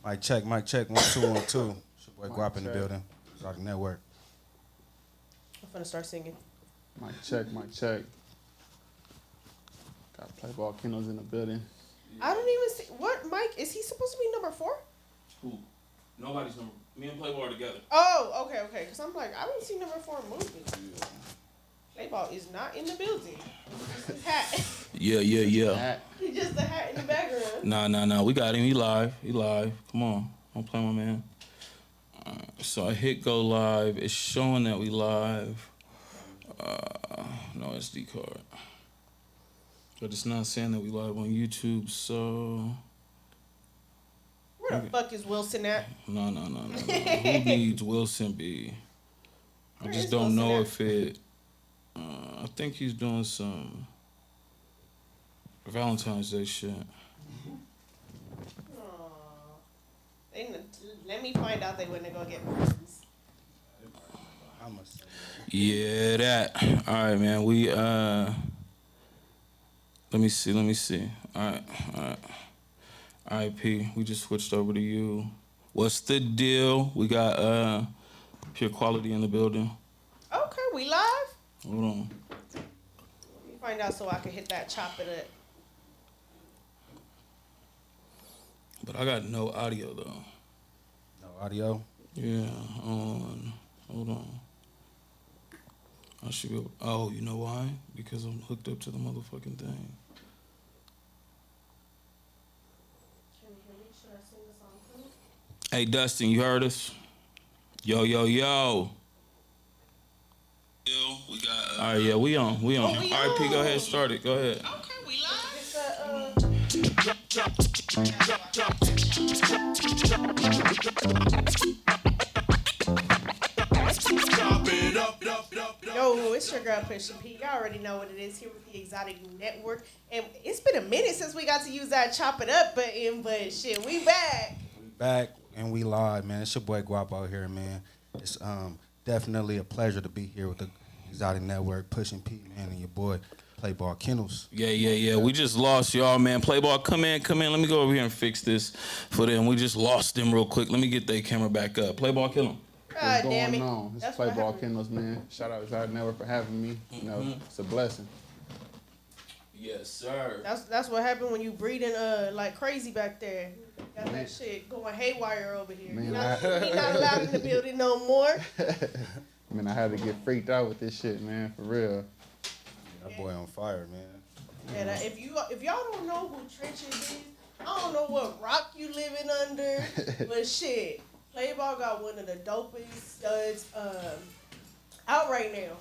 Mic check, mic check. 1 2 1 2. It's your boy Guap in the building. Exotic Network. I'm finna start singing. Mic check, mic check. Got Playball Kennels in the building. I don't even see what Mike is. He supposed to be number 4? Who? Nobody's number. Me and Playball are together. Oh, okay. Because I'm like, I don't see number 4 moving. Playball is not in the building. Just his hat. Yeah. Just the hat in the background. Nah. We got him. He live. Come on. Don't play my man. So I hit go live. It's showing that we live. No SD card. But it's not saying that we live on YouTube, so... Where the fuck is Wilson at? No. Who needs Wilson B? I Where just is don't Wilson know at? if it... I think he's doing some Valentine's Day shit. Let me find out they went to go get presents. Yeah, that. All right, man. We let me see. All right, P. We just switched over to you. What's the deal? We got Pure Quality in the building. Okay, we live? Hold on. Let me find out so I can hit that chop it up. But I got no audio though. No audio? Yeah, hold on. I should be able, oh, you know why? Because I'm hooked up to the motherfucking thing. Can you hear me? Should I sing the song for you? Hey, Dustin, you heard us? Yo. We got, all right, yeah, we on. Oh, we All right, P, go on. ahead, start it. Go ahead. Okay, we live? Yo, it's your girl Pusha P. Y'all already know what it is here with the Exotic Network. And it's been a minute since we got to use that chop it up button, but shit, we back. We back and we live, man. It's your boy Guap out here, man. It's definitely a pleasure to be here with the Exotic Network, Pushing P, man, and your boy Playball Kennels. Yeah. We just lost y'all, man. Playball, come in. Let me go over here and fix this for them. We just lost them real quick. Let me get their camera back up. Playball, kill them. God What's damn it. going on? It's That's what Playball happened. Kennels, man. Shout out to Exotic Network for having me. You know, it's a blessing. Yes, sir. That's what happened when you breathing like crazy back there. Got that shit going haywire over here. Man, He not allowed in the building no more. I mean, I had to get freaked out with this shit, man, for real. That boy on fire, man. And if y'all don't know who Trenches is, I don't know what rock you living under, but shit, Playball got one of the dopest studs out right now.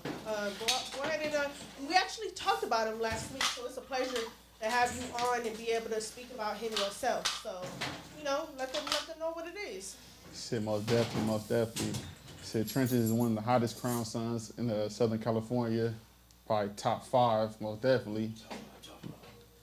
Go ahead and we actually talked about him last week, so it's a pleasure to have you on and be able to speak about him yourself. So, let them know what it is. Shit, most definitely. Shit, Trenches is one of the hottest crown sons in Southern California. Probably top 5, most definitely.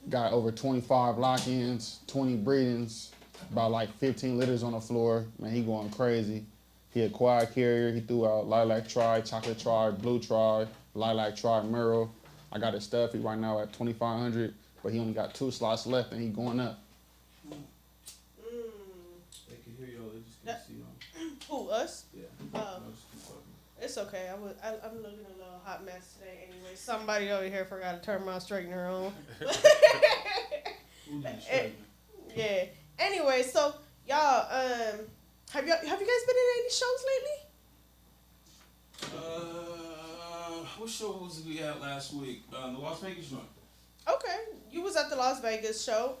Got over 25 lock-ins, 20 breedings, about like 15 litters on the floor. Man, he going crazy. He a quad carrier. He threw out lilac tri, chocolate tri, blue tri, lilac tri, Merle. I got his stuff. He right now at 2,500, but he only got 2 slots left and he going up. They can hear y'all. They just can't see y'all. Who, us? Yeah. Oh. It's okay. I'm looking a little hot mess today anyway. Somebody over here forgot to turn my straightener on. Yeah. Anyway, so y'all, have you guys been in any shows lately? What show was we at last week? The Las Vegas joint. Okay, you was at the Las Vegas show.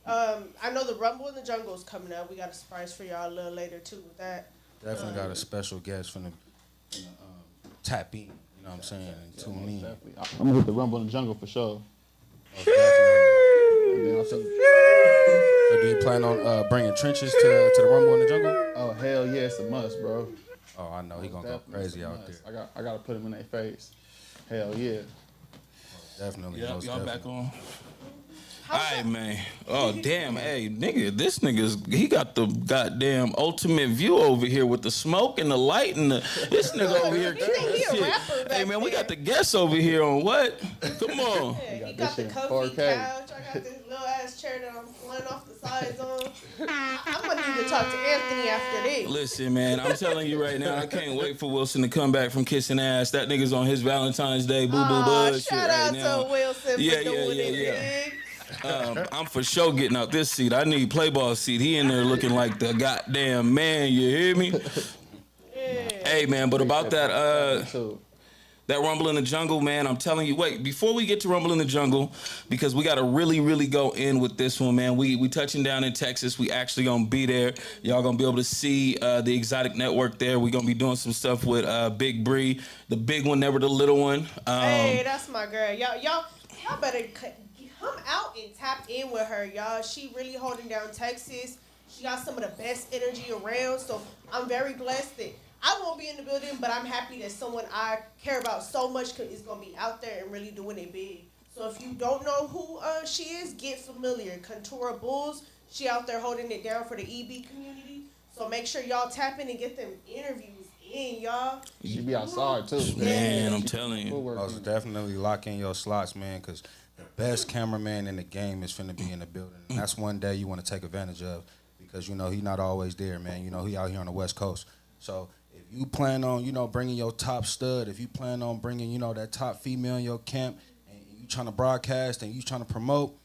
I know the Rumble in the Jungle is coming up. We got a surprise for y'all a little later too with that. Definitely got a special guest from the tap in, you know what I'm saying, and tune in. Definitely. I'm gonna hit the Rumble in the Jungle for sure. Most definitely. And then also, So do you plan on bringing Trenches to the Rumble in the Jungle? oh hell yeah, it's a must, bro. Oh, I know. He gonna go Definitely crazy it's a out must. there. I got to put him in their face. Hell yeah. Definitely. Yeah, most y'all back definitely. on. Alright, man. Oh, damn. Hey, nigga, this he got the goddamn ultimate view over here with the smoke and the light and this nigga over here. He think he a Shit. rapper back Hey, man, we there. got the guests over here on what? Come on. Yeah, he got got this the shit in comfy 4K. couch. I got this little ass chair that I'm flying off the sides on. I'm talk to Anthony after this. Listen, man, I'm telling you right now, I can't wait for Wilson to come back from kissing ass. That nigga's on his Valentine's Day boo boo bud shit Shout right out now. to Wilson for doing it big. I'm for sure getting out this seat. I need Playball seat. He in there looking like the goddamn man. You hear me? Hey, man, but about that Rumble in the Jungle, man, I'm telling you, wait, before we get to Rumble in the Jungle, because we got to really, really go in with this one, man. We touching down in Texas. We actually going to be there. Y'all going to be able to see the Exotic Network there. We going to be doing some stuff with Big Bree, the big one, never the little one. Hey, that's my girl. Y'all better come out and tap in with her, y'all. She really holding down Texas. She got some of the best energy around, so I'm very blessed that I won't be in the building, but I'm happy that someone I care about so much is going to be out there and really doing it big. So if you don't know who she is, get familiar. Contura Bulls, she out there holding it down for the EB community. So make sure y'all tap in and get them interviews in, y'all. She be outside, too. Man, I'm telling you. Most definitely lock in your slots, man, because the best cameraman in the game is finna be in the building. And that's one day you want to take advantage of because, you know, he not always there, man. You know, he out here on the West Coast. So if you plan on, you know, bringing your top stud, if you plan on bringing, you know, that top female in your camp, and you trying to broadcast and you trying to promote,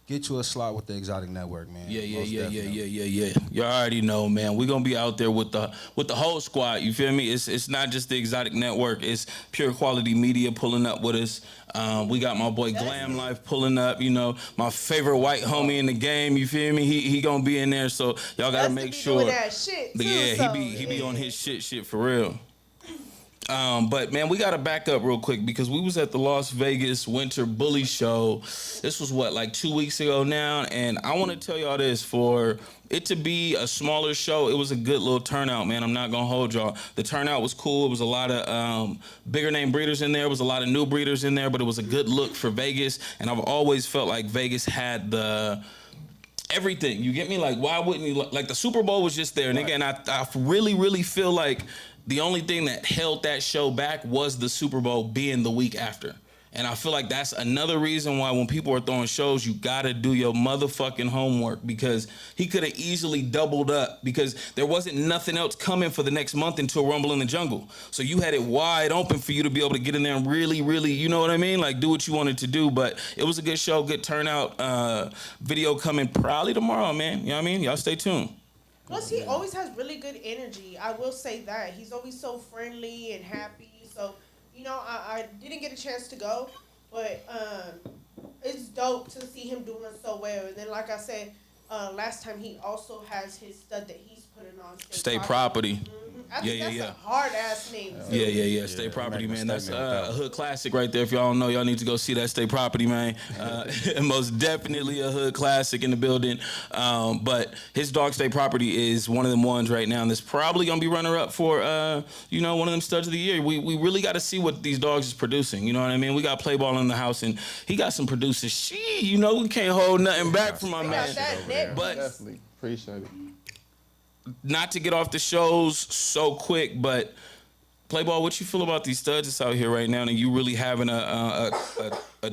get you a slot with the Exotic Network, man. Yeah. You already know, man. We're gonna be out there with the whole squad. You feel me? It's not just the Exotic Network. It's Pure Quality Media pulling up with us. We got my boy Glam Life pulling up. You know, my favorite white homie in the game. You feel me? He gonna be in there. So y'all gotta make sure. That shit too, he be on his shit for real. But man, we gotta back up real quick because we was at the Las Vegas Winter Bully Show. This was what, like 2 weeks ago now, and I want to tell y'all this: for it to be a smaller show, it was a good little turnout, man. I'm not gonna hold y'all. The turnout was cool. It was a lot of bigger name breeders in there. It was a lot of new breeders in there, but it was a good look for Vegas. And I've always felt like Vegas had the everything. You get me? Like, why wouldn't you? Like, the Super Bowl was just there, and again, I really, really feel like the only thing that held that show back was the Super Bowl being the week after. And I feel like that's another reason why when people are throwing shows, you gotta do your motherfucking homework, because he could have easily doubled up because there wasn't nothing else coming for the next month until Rumble in the Jungle. So you had it wide open for you to be able to get in there and really, really, you know what I mean? Like, do what you wanted to do. But it was a good show, good turnout. Video coming probably tomorrow, man. You know what I mean? Y'all stay tuned. Plus, he always has really good energy. I will say that. He's always so friendly and happy. So, you know, I didn't get a chance to go, but it's dope to see him doing so well. And then, like I said, last time he also has his stud that he's putting on. State Property. Mm-hmm. I think that's a hard-ass name, too. Yeah. State Property, man. That's a hood classic right there. If y'all don't know, y'all need to go see that State Property, man. Most definitely a hood classic in the building. But his dog State Property is one of them ones right now, and that's probably going to be runner-up for, you know, one of them studs of the year. We really got to see what these dogs is producing. You know what I mean? We got Playball in the house, and he got some producers. You know, we can't hold nothing back from my man. But definitely appreciate it. Not to get off the shows so quick, but Playball, what you feel about these studs that's out here right now, and you really having a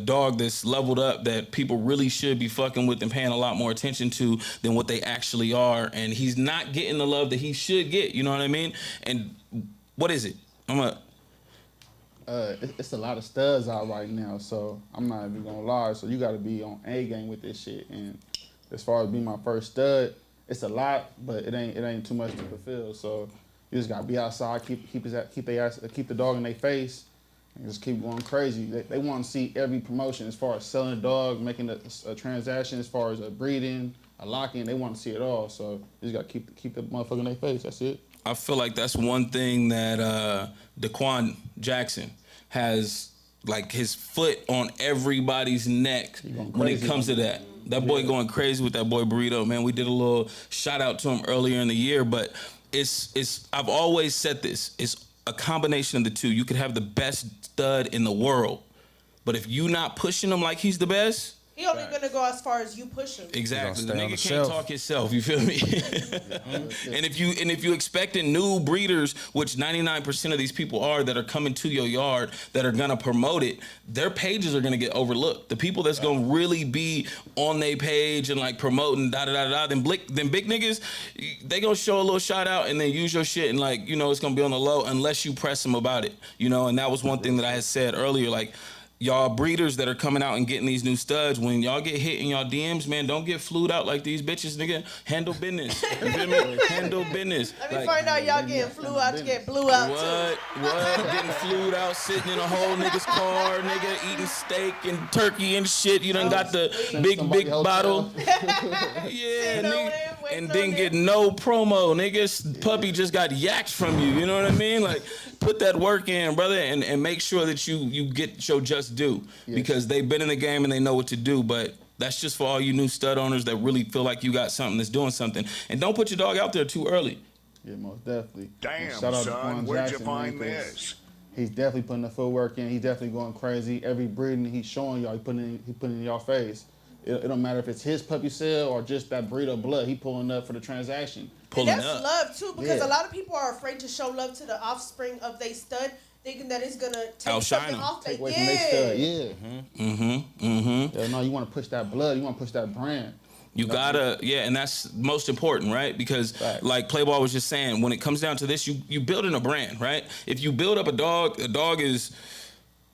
dog that's leveled up that people really should be fucking with and paying a lot more attention to than what they actually are, and he's not getting the love that he should get, you know what I mean? And what is it? It's a lot of studs out right now, so I'm not even gonna lie. So you gotta be on A game with this shit. And as far as being my first stud, it's a lot, but it ain't too much to fulfill. So you just gotta be outside, keep the dog in their face, and just keep going crazy. They want to see every promotion as far as selling a dog, making a transaction, as far as a breeding, a locking. They want to see it all. So you just gotta keep the motherfucker in their face. That's it. I feel like that's one thing that Daquan Jackson has, like, his foot on everybody's neck when it comes to that. That boy going crazy with that boy Burrito, man. We did a little shout out to him earlier in the year, but it's I've always said this. It's a combination of the two. You could have the best stud in the world, but if you not pushing him like he's the best, He only gonna go as far as you push him. Exactly. The stay on nigga the can't shelf. talk himself. You feel me? and if you expecting new breeders, which 99% of these people are that are coming to your yard that are gonna promote it, their pages are gonna get overlooked. The people that's gonna really be on their page and like promoting them big niggas, they gonna show a little shout out and then use your shit and like it's gonna be on the low unless you press them about it. And that was one thing that I had said earlier, like. Y'all breeders that are coming out and getting these new studs, when y'all get hit in y'all DMs, man, don't get flued out like these bitches, nigga. Handle business. You feel me? Handle business. Let me find out y'all getting flew out to get blew out too. What? Getting flued out, sitting in a whole nigga's car, nigga, eating steak and turkey and shit. You done got the big bottle. Yeah, nigga. And then get no promo, nigga. Puppy just got yacked from you. You know what I mean? Like, put that work in, brother, and make sure that you get your just due, because they've been in the game and they know what to do. But that's just for all you new stud owners that really feel like you got something that's doing something. And don't put your dog out there too early. Yeah, most definitely. Damn, shout out son, to where'd Jackson, you find man, this? He's definitely putting the footwork in. He's definitely going crazy. Every breeding he's showing y'all, he putting in y'all face. It don't matter if it's his puppy sale or just that breed of blood. He pulling up for the transaction. And that's love too, because Yeah. a lot of people are afraid to show love to the offspring of their stud, thinking that it's gonna take Outshine something them. off Take their away from their stud. Mm-hmm. Yeah, no, you want to push that blood. You want to push that brand. You gotta, and that's most important, right? Because like Playboy was just saying, when it comes down to this, you building a brand, right? If you build up a dog is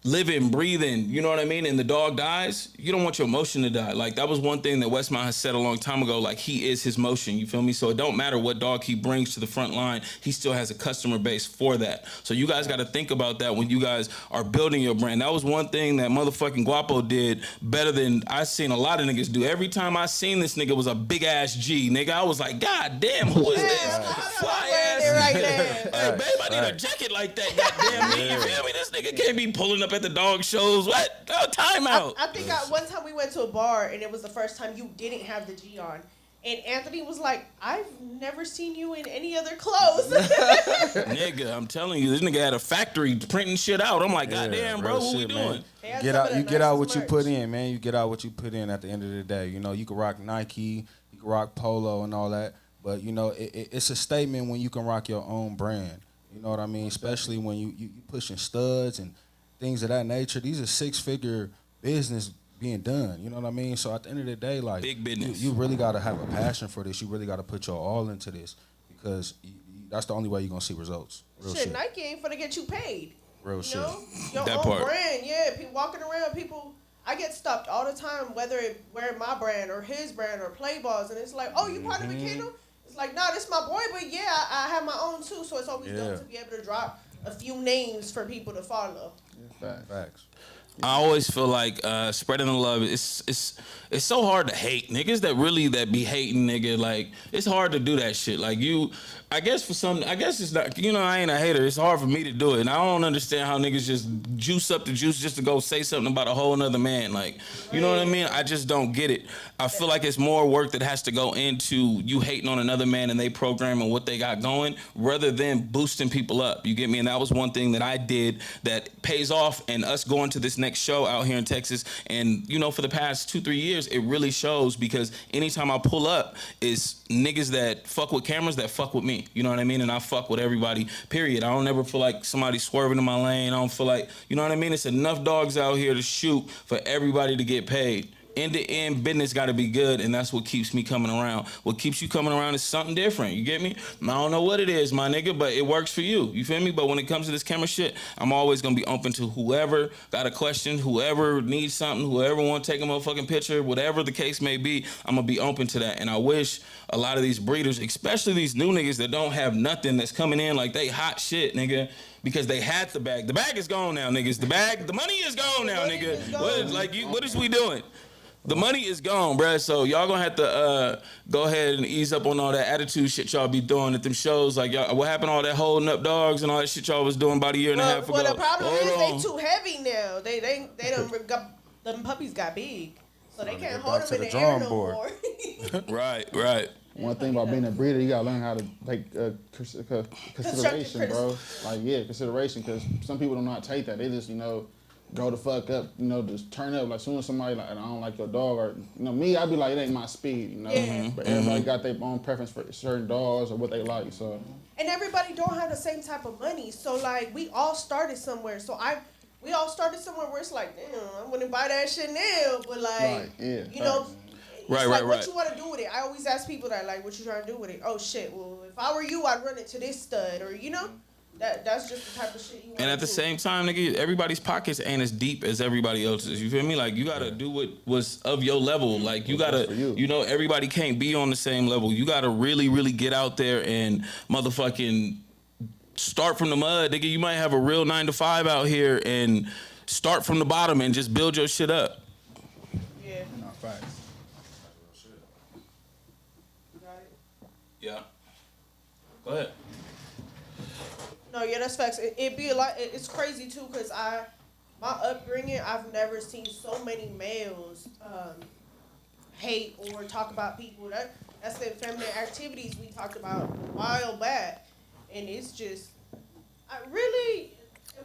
living, breathing, you know what I mean? And the dog dies, you don't want your motion to die. Like, that was one thing that Westmount has said a long time ago, like, he is his motion, you feel me? So it don't matter what dog he brings to the front line, he still has a customer base for that. So you guys got to think about that when you guys are building your brand. That was one thing that motherfucking Guapo did better than I seen a lot of niggas do. Every time I seen this nigga was a big ass G, nigga, I was like, God damn, who is this? Fly ass. Right Hey, babe, I need a jacket like that, goddamn me. You feel me? This nigga can't be pulling up at the dog shows. What? Oh, time out. I think one time we went to a bar and it was the first time you didn't have the G on. And Anthony was like, I've never seen you in any other clothes. Nigga, I'm telling you, this nigga had a factory printing shit out. I'm like, goddamn, bro, what we doing? You get out what you put in, man. You get out what you put in at the end of the day. You can rock Nike, you can rock Polo and all that. But, it's a statement when you can rock your own brand. You know what I mean? Especially when you pushing studs and things of that nature. These are six-figure business being done. You know what I mean? So at the end of the day, like, big business. You really got to have a passion for this. You really got to put your all into this, because that's the only way you're going to see results. Real shit. Nike ain't finna get you paid. Real shit. Your that own part. brand, people walking around, I get stopped all the time, whether it wearing my brand or his brand or Playballs, and it's like, oh, you part of the kingdom? It's like, nah, this my boy, but yeah, I have my own too, so it's always dope to be able to drop a few names for people to follow. Facts. I always feel like spreading the love, it's so hard to hate. Niggas that be hating, nigga, like, it's hard to do that shit. Like, I guess it's not, I ain't a hater. It's hard for me to do it. And I don't understand how niggas just juice up the juice just to go say something about a whole nother man. Like, you know what I mean? I just don't get it. I feel like it's more work that has to go into you hating on another man and they program and what they got going, rather than boosting people up. You get me? And that was one thing that I did that pays off, and us going to this next show out here in Texas. And, for the past 2-3 years, it really shows, because anytime I pull up, it's niggas that fuck with cameras that fuck with me. You know what I mean? And I fuck with everybody, period. I don't ever feel like somebody swerving in my lane. I don't feel like, you know what I mean? It's enough dogs out here to shoot for everybody to get paid. End-to-end business got to be good, and that's what keeps me coming around. What keeps you coming around is something different. You get me? I don't know what it is, my nigga, but it works for you. You feel me? But when it comes to this camera shit, I'm always going to be open to whoever got a question, whoever needs something, whoever want to take a motherfucking picture, whatever the case may be, I'm going to be open to that. And I wish a lot of these breeders, especially these new niggas that don't have nothing, that's coming in like they hot shit, nigga, because they had the bag. The bag is gone now, niggas. The money is gone now, nigga. What is we doing? The money is gone, bruh. So y'all gonna have to go ahead and ease up on all that attitude shit y'all be doing at them shows. Like, y'all, what happened to all that holding up dogs and all that shit y'all was doing about a year and a half ago? Well, the problem is they too heavy now. They them puppies got big, so they can't hold them in the air no more. Right. One thing about being a breeder, you gotta learn how to take consideration, bro. Like, consideration, because some people do not take that. They just, go the fuck up, you know, just turn up. Like, soon as somebody like, I don't like your dog, or, you know, me, I'd be like, it ain't my speed, you know. Yeah. But everybody got their own preference for certain dogs or what they like, so. And everybody don't have the same type of money. So, like, we all started somewhere. So, we all started somewhere where it's like, damn, I wouldn't buy that shit now. But, like, Right, yeah, you know, it's Right, like, right, what right. you want to do with it? I always ask people that, like, what you trying to do with it? Oh, shit, well, if I were you, I'd run it to this stud. Or, you know, that's just the type of shit you want to do. And at the same time, nigga, everybody's pockets ain't as deep as everybody else's. You feel me? Like, you gotta do what was of your level. Like, you gotta, you know, everybody can't be on the same level. You gotta really, really get out there and motherfucking start from the mud, nigga. You might have a real 9-to-5 out here and start from the bottom and just build your shit up. Yeah. No, facts. You got it? Yeah. Go ahead. No, yeah, that's facts. It'd be a lot. It's crazy too, cause my upbringing, I've never seen so many males hate or talk about people. That's the feminine activities we talked about a while back, and it's just,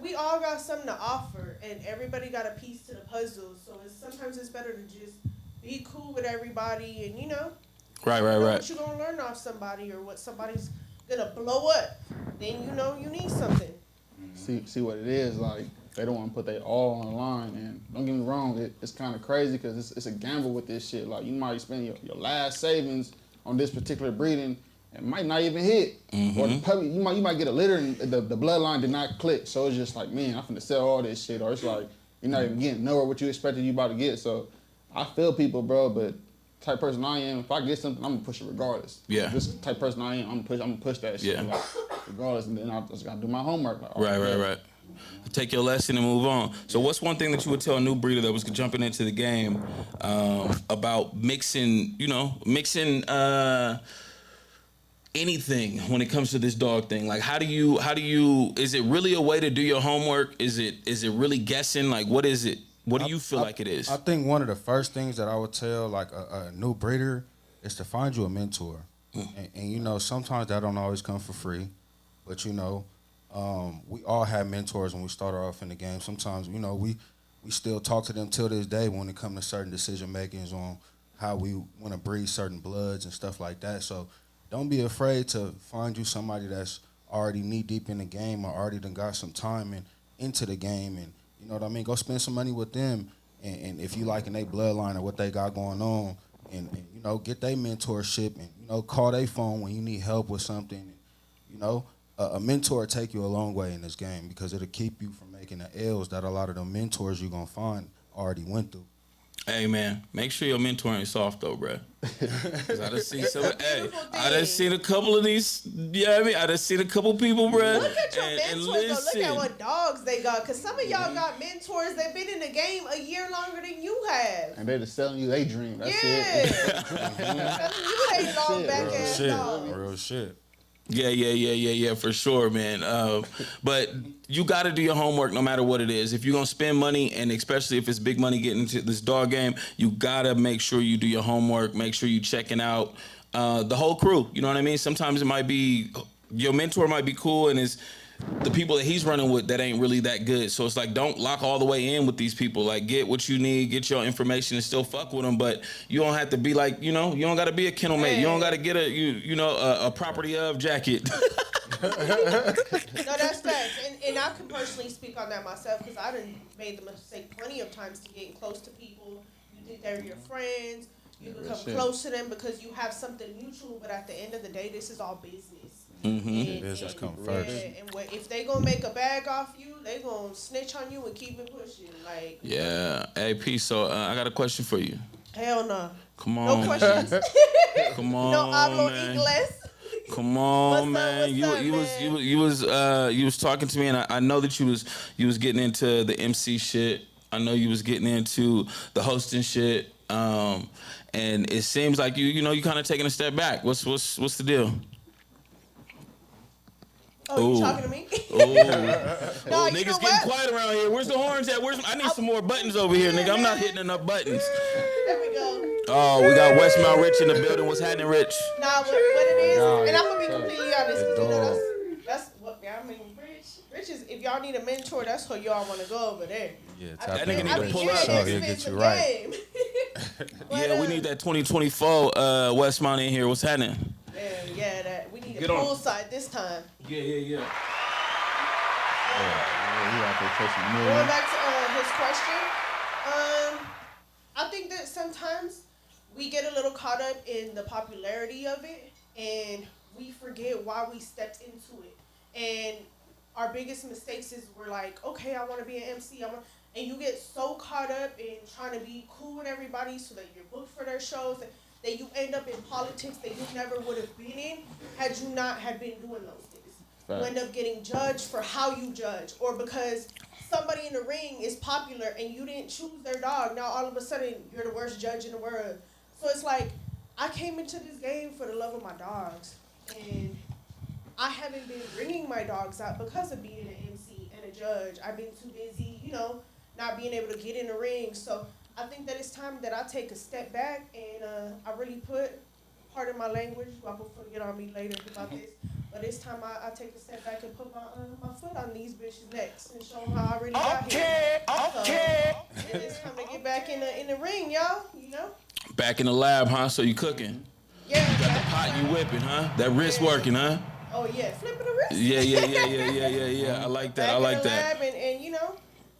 we all got something to offer, and everybody got a piece to the puzzle. So sometimes it's better to just be cool with everybody, and you know, Right. what you gonna learn off somebody or what somebody's gonna blow up, then you know you need something. See what it is, like, they don't want to put their all on the line, and don't get me wrong, it's kind of crazy because it's a gamble with this shit. Like, you might spend your last savings on this particular breeding and might not even hit. Or the puppy, you might get a litter and the bloodline did not click, so it's just like, man, I'm finna sell all this shit, or it's like, you're not even getting nowhere what you expected you about to get. So I feel people, bro, but type person I am, if I get something, I'm gonna push it regardless. Yeah. This type person I am, I'm gonna push that shit. Yeah. Like, regardless, and then I just gotta do my homework. Like, Right. Take your lesson and move on. So what's one thing that you would tell a new breeder that was jumping into the game about mixing anything when it comes to this dog thing? Like, how do you, is it really a way to do your homework? Is it really guessing? Like, what is it? What do you feel like it is? I think one of the first things that I would tell like a new breeder is to find you a mentor. And you know, sometimes that don't always come for free, but you know, we all had mentors when we started off in the game. Sometimes, you know, we still talk to them till this day when it comes to certain decision makings on how we want to breed certain bloods and stuff like that. So don't be afraid to find you somebody that's already knee deep in the game or already done got some time into the game, and you know what I mean? Go spend some money with them, and if you liking their bloodline or what they got going on, and you know, get their mentorship, and you know, call their phone when you need help with something. And, you know, a mentor will take you a long way in this game because it'll keep you from making the L's that a lot of the mentors you're gonna find already went through. Hey man, make sure your mentor ain't soft though, bruh. Cause I done seen some. Hey, I done seen a couple of these. Yeah, I mean, I done seen a couple people, bruh. Look at your mentors, though. Look listen. at what dogs they got. Cause some of y'all got mentors that been in the game a year longer than you have. And they just selling you their dream. That's Yeah. it. Telling you they long back Real ass shit. dogs. Real shit. Yeah, for sure, man. But you got to do your homework no matter what it is. If you're going to spend money, and especially if it's big money getting into this dog game, you got to make sure you do your homework, make sure you checking out the whole crew. You know what I mean? Sometimes it might be, your mentor might be cool and it's the people that he's running with that ain't really that good. So it's like, don't lock all the way in with these people. Like, get what you need, get your information, and still fuck with them. But you don't have to be like, you know, you don't got to be a kennel mate. You don't got to get a property of jacket. No, that's facts. And I can personally speak on that myself because I done made the mistake plenty of times to getting close to people. You think they're your friends. You become close to them because you have something mutual. But at the end of the day, this is all business. Mm-hmm. Business come first. And if they gonna make a bag off you, they gonna snitch on you and keep it pushing. Like, Yeah. Hey, P, so I got a question for you. hell no. Come on. No questions. Come on, No hablo man. inglés. Come on, man. What's up, You was talking to me, and I know that you was getting into the MC shit. I know you was getting into the hosting shit. And it seems like you kind of taking a step back. What's the deal? Oh, you talking to me? Oh, No, oh you niggas know getting what? quiet around here. Where's the horns at? I need some more buttons over here, nigga. I'm not hitting enough buttons. There we go. Oh, we got Westmount Rich in the building. What's happening, Rich? Nah, what it is, Nah, and I'm gonna be completely honest, because you know dog. that's what I mean. Rich is if y'all need a mentor, that's where y'all want to go over there. Yeah, I tap be- nigga need I to be pull hearing up. So this he'll been get you some right. game. But, Yeah, we need that 2024 Westmount in here. What's happening? Yeah, that we need Get a on. poolside this time. Yeah. Yeah, he out there chasing Going millions. back to his question, I think that sometimes we get a little caught up in the popularity of it, and we forget why we stepped into it. And our biggest mistakes is we're like, okay, I want to be an MC, and you get so caught up in trying to be cool with everybody so that you're booked for their shows that you end up in politics that you never would have been in had you not had been doing those things. You end up getting judged for how you judge, or because somebody in the ring is popular and you didn't choose their dog. Now all of a sudden you're the worst judge in the world. So it's like I came into this game for the love of my dogs, and I haven't been bringing my dogs out because of being an MC and a judge. I've been too busy, not being able to get in the ring. So I think that it's time that I take a step back and I really put, pardon my language, y'all will forget on me later about this. But it's time I take a step back and put my foot on these bitches' necks and show them how I really got here. Okay. So it's time to get back in the ring, y'all. Back in the lab, huh? So you cooking? Yeah. Got the pot you whipping, huh? That wrist working, huh? Oh yeah, flipping the wrist. Yeah. I like that. I like that. Lab and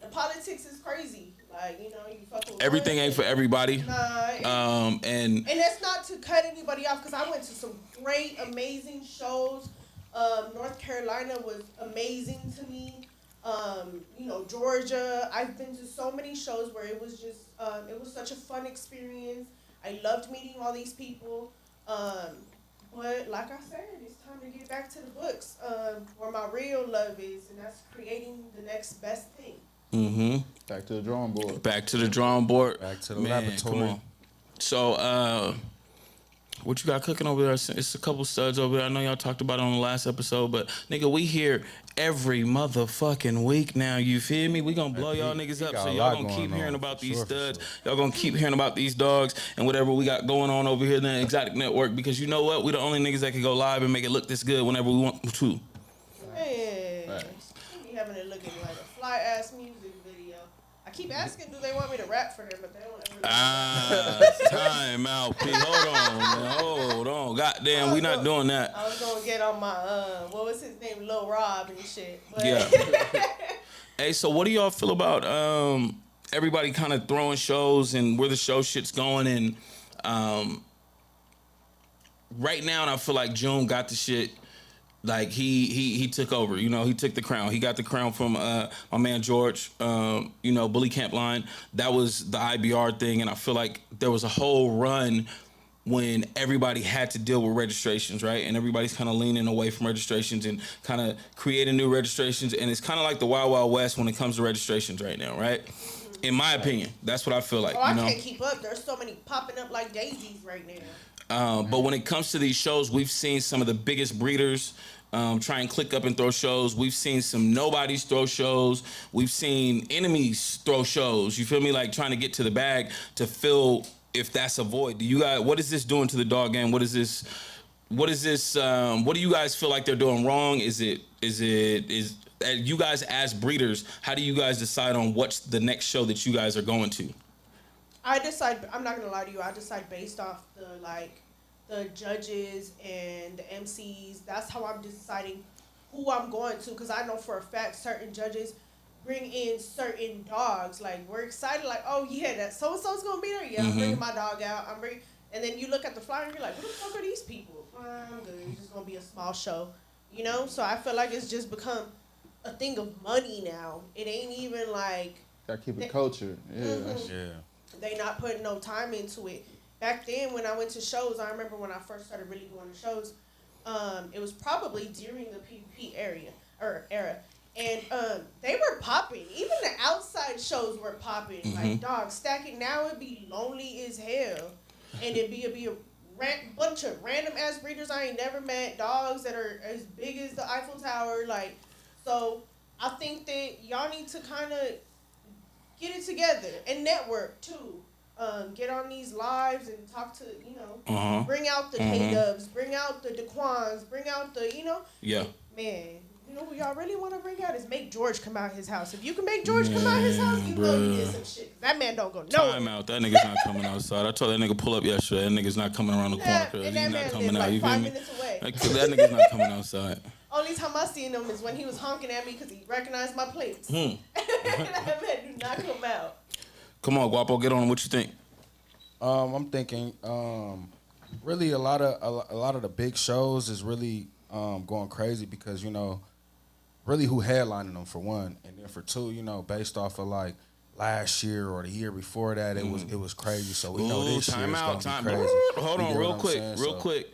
the politics is crazy. Like you fuck with Everything ain't for everybody. Nah. And that's not to cut anybody off because I went to some great, amazing shows. North Carolina was amazing to me. Georgia. I've been to so many shows where it was just, it was such a fun experience. I loved meeting all these people. But like I said, it's time to get back to the books, where my real love is, and that's creating the next best thing. mm-hmm. Back to the drawing board. Back to the drawing board. Back to the Man, laboratory. Come on. So, what you got cooking over there? It's a couple studs over there. I know y'all talked about it on the last episode, but nigga, we here every motherfucking week now. You feel me? We gonna blow y'all niggas up, got so a y'all lot gonna going keep on, hearing about for these sure, for studs. sure. Y'all gonna keep hearing about these dogs and whatever we got going on over here in the Exotic Network, because you know what? We the only niggas that can go live and make it look this good whenever we want to. Man, be having it looking like a fly ass music video. I keep asking, do they want me to rap for them, but they don't ever. Time out, P. Hold on, man. Hold on. Goddamn, we not doing that. I was gonna get on my what was his name, Lil Rob and shit. But Yeah. Hey, so what do y'all feel about everybody kind of throwing shows and where the show shit's going? And right now, and I feel like June got the shit. Like he took over, he took the crown. He got the crown from my man George, Bully Camp Line. That was the IBR thing, and I feel like there was a whole run when everybody had to deal with registrations, right? And everybody's kind of leaning away from registrations and kind of creating new registrations, and it's kind of like the Wild Wild West when it comes to registrations right now, right? In my opinion, that's what I feel like. I can't keep up. There's so many popping up like daisies right now. But when it comes to these shows, we've seen some of the biggest breeders try and click up and throw shows. We've seen some nobodies throw shows. We've seen enemies throw shows. You feel me? Like trying to get to the bag to fill if that's a void. Do you guys? What is this doing to the dog game? What is this? What do you guys feel like they're doing wrong? Is you guys as breeders? How do you guys decide on what's the next show that you guys are going to? I decide. I'm not gonna lie to you. I decide based off the judges and the MCs. That's how I'm deciding who I'm going to, because I know for a fact certain judges bring in certain dogs. Like we're excited, like, oh yeah, that so and so's gonna be there. Yeah, I'm bringing my dog out. And then you look at the flyer and you're like, who the fuck are these people? I'm good. It's just gonna be a small show, So I feel like it's just become a thing of money now. It ain't even like Gotta keep it culture. Yeah. Yeah. they not putting no time into it. Back then, when I went to shows, I remember when I first started really going to shows, it was probably during the PvP era. And they were popping. Even the outside shows were popping. Like, dog, stacking now it'd be lonely as hell. And it'd be a bunch of random-ass breeders I ain't never met. Dogs that are as big as the Eiffel Tower. Like, so I think that y'all need to kind of get it together and network, too. Get on these lives and talk to, bring out the K-Dubs, bring out the Daquans, bring out the, Yeah. Man, know who y'all really want to bring out is make George come out his house. If you can make George come out his house, you know you did some shit. That man don't go nowhere. Time out. That nigga's not coming outside. I told that nigga pull up yesterday. That nigga's not coming around the corner. And He's that not man coming live out. You like feel 5 me? minutes away. That nigga's not coming outside. Only time I seen him is when he was honking at me because he recognized my plates. That man do not come out. Come on, Guapo, get on. What you think? I'm thinking, really a lot of the big shows is really going crazy because really who headlining them for one, and then for two, based off of like last year or the year before that, it was crazy. So we know this year is gonna be crazy. Hold on, real quick.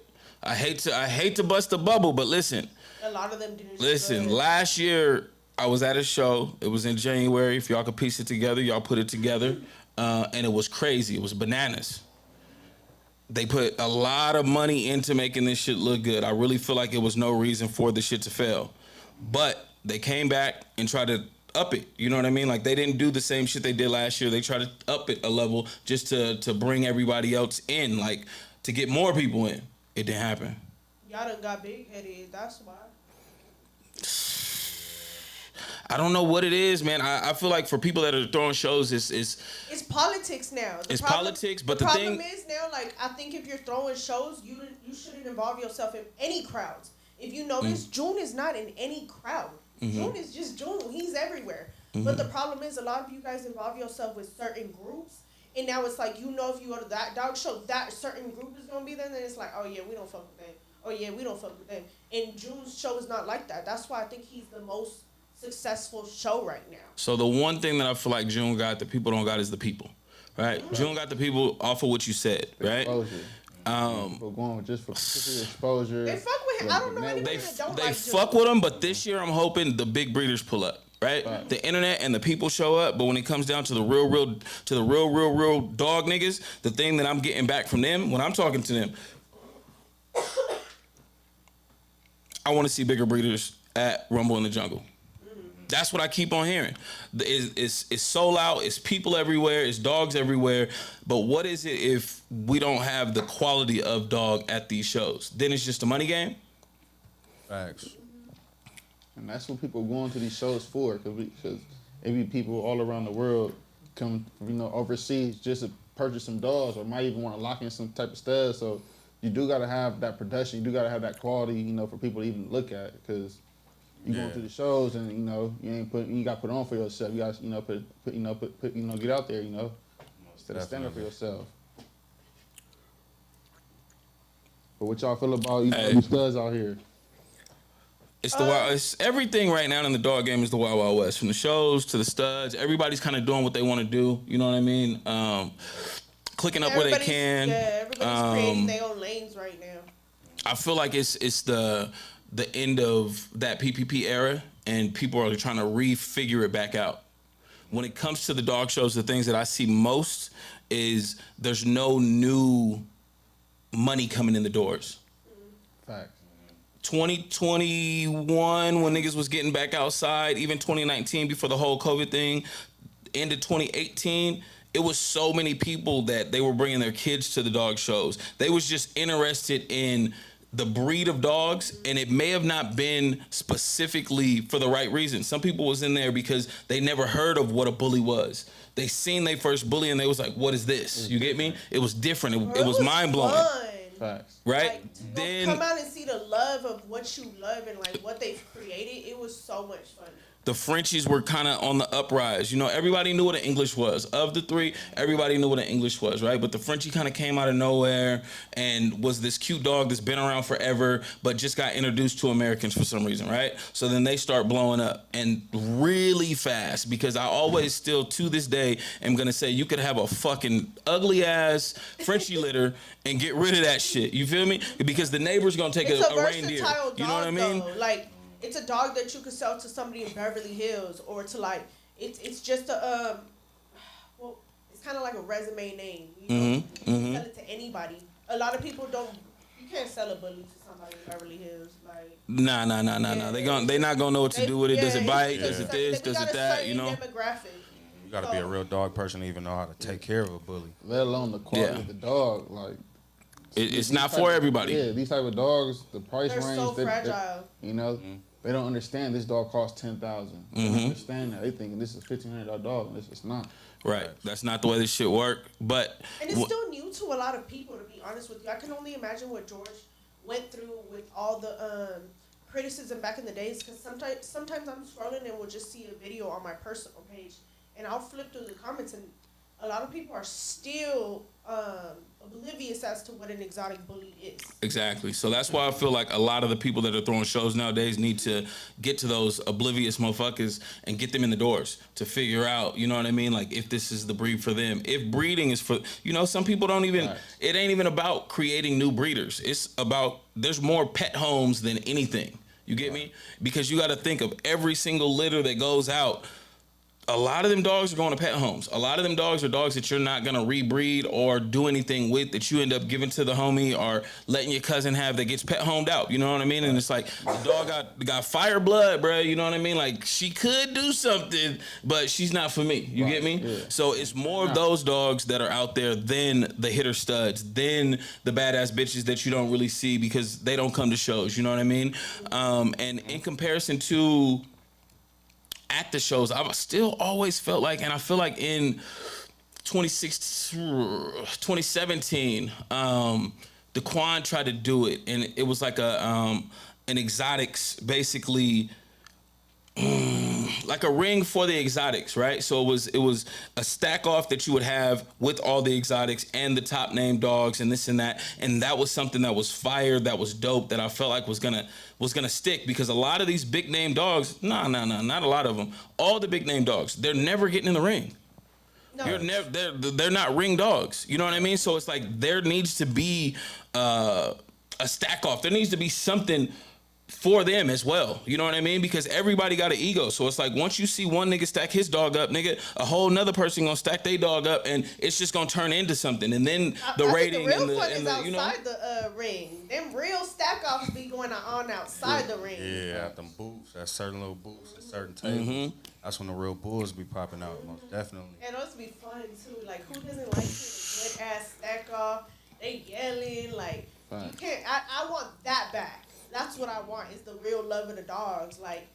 I hate to bust the bubble, but listen. A lot of them didn't. Listen, last year I was at a show. It was in January. If y'all could piece it together, y'all put it together, and it was crazy. It was bananas. They put a lot of money into making this shit look good. I really feel like it was no reason for the shit to fail. But they came back and tried to up it. You know what I mean? Like, they didn't do the same shit they did last year. They tried to up it a level just to bring everybody else in, like, to get more people in. It didn't happen. Y'all done got big-headed. That's why. I don't know what it is, man. I feel like for people that are throwing shows, it's politics now. It's politics, but the problem is now, like, I think if you're throwing shows, you shouldn't involve yourself in any crowds. If you notice, June is not in any crowd. June is just June. He's everywhere. But the problem is, a lot of you guys involve yourself with certain groups, and now it's like, if you go to that dog show, that certain group is gonna be there, and then it's like, oh yeah, we don't fuck with them. Oh yeah, we don't fuck with them. And June's show is not like that. That's why I think he's the most successful show right now. So the one thing that I feel like June got that people don't got is the people, right? June got the people off of what you said, right? Exposure. We're going just for exposure. They fuck with him. I don't know anybody that don't They like fuck June. with him, but this year I'm hoping the big breeders pull up, right? The internet and the people show up, but when it comes down to the real dog niggas, the thing that I'm getting back from them when I'm talking to them, I want to see bigger breeders at Rumble in the Jungle. That's what I keep on hearing. It's sold out. It's people everywhere. It's dogs everywhere. But what is it if we don't have the quality of dog at these shows? Then it's just a money game? Facts. And that's what people are going to these shows for, because maybe people all around the world come, overseas just to purchase some dogs, or might even want to lock in some type of studs. So you do got to have that production. You do got to have that quality, for people to even look at, because you going to the shows and you got to put on for yourself. You got to get out there, instead of stand up for yourself. But what y'all feel about these studs out here? It's the wild. It's everything right now in the dog game is the Wild Wild West. From the shows to the studs, everybody's kind of doing what they want to do. You know what I mean? Clicking up where they can. Yeah, everybody's creating their own lanes right now. I feel like it's the end of that PPP era, and people are trying to refigure it back out. When it comes to the dog shows, the things that I see most is there's no new money coming in the doors. Facts. 2021, when niggas was getting back outside, even 2019 before the whole COVID thing, into 2018, it was so many people that they were bringing their kids to the dog shows. They was just interested in the breed of dogs, and it may have not been specifically for the right reason. Some people was in there because they never heard of what a bully was. They seen their first bully and they was like, what is this? You get me? It was different. It was mind-blowing. Facts. Right? Like, to come out and see the love of what you love and like what they've created, it was so much fun. The Frenchies were kind of on the uprise. Everybody knew what an English was. Of the three, everybody knew what an English was, right? But the Frenchie kind of came out of nowhere and was this cute dog that's been around forever, but just got introduced to Americans for some reason, right? So then they start blowing up, and really fast, because I always still, to this day, am going to say you could have a fucking ugly-ass Frenchie litter and get rid of that shit. You feel me? Because the neighbor's going to take a reindeer. Dog, you know what I mean? Though. Like, it's a dog that you could sell to somebody in Beverly Hills, or to like, it's just a, it's kind of like a resume name. You can sell it to anybody. A lot of people you can't sell a bully to somebody in Beverly Hills. Like, Nah. They not gonna know what to do with it. Does it bite? Does it this? Does it that? Demographic. You got to be a real dog person to even know how to take care of a bully. Let alone the quality of the dog. Like, it's not for everybody. Yeah, these type of dogs, the price They're range. so fragile. They don't understand this dog costs $10,000. They don't understand that. They thinking this is a $1,500 dog, and it's not. Right. That's not the way this shit work. But and it's still new to a lot of people, to be honest with you. I can only imagine what George went through with all the criticism back in the days. Because sometimes I'm scrolling and will just see a video on my personal page, and I'll flip through the comments, and a lot of people are still oblivious as to what an exotic bully is. Exactly. So that's why I feel like a lot of the people that are throwing shows nowadays need to get to those oblivious motherfuckers and get them in the doors to figure out, you know what I mean? Like, if this is the breed for them. If breeding is for, you know, some people don't even, it ain't even about creating new breeders. It's about, there's more pet homes than anything. You get me? Because you got to think of every single litter that goes out. A lot of them dogs are going to pet homes. A lot of them dogs are dogs that you're not going to rebreed or do anything with, that you end up giving to the homie or letting your cousin have, that gets pet homed out. You know what I mean? And it's like, the dog got fire blood, bro. You know what I mean? Like, she could do something, but she's not for me. You get me? Yeah. So it's more of those dogs that are out there than the hitter studs, than the badass bitches that you don't really see because they don't come to shows. You know what I mean? And in comparison to at the shows, I've still always felt like, and I feel like in 2017, Daquan tried to do it, and it was like an exotics, basically, like a ring for the exotics, right? So it was a stack off that you would have with all the exotics and the top name dogs and this and that, and that was something that was fire, that was dope, that I felt like was gonna stick, because a lot of these big name dogs, not a lot of them, all the big name dogs, they're never getting in the ring. No. They're not ring dogs. You know what I mean? So it's like there needs to be a stack off. There needs to be something for them as well. You know what I mean? Because everybody got an ego. So it's like, once you see one nigga stack his dog up, nigga, a whole nother person gonna stack their dog up, and it's just gonna turn into something. And then the rating think the real and the you know, outside the ring. Them real stack offs be going on outside the ring. Yeah, at them booths, at certain little booths and certain tables. That's when the real bulls be popping out, most definitely. And those be fun too. Like, who doesn't like seeing a good ass stack off? They yelling like, you can't. I want that back. That's what I want, is the real love of the dogs. Like,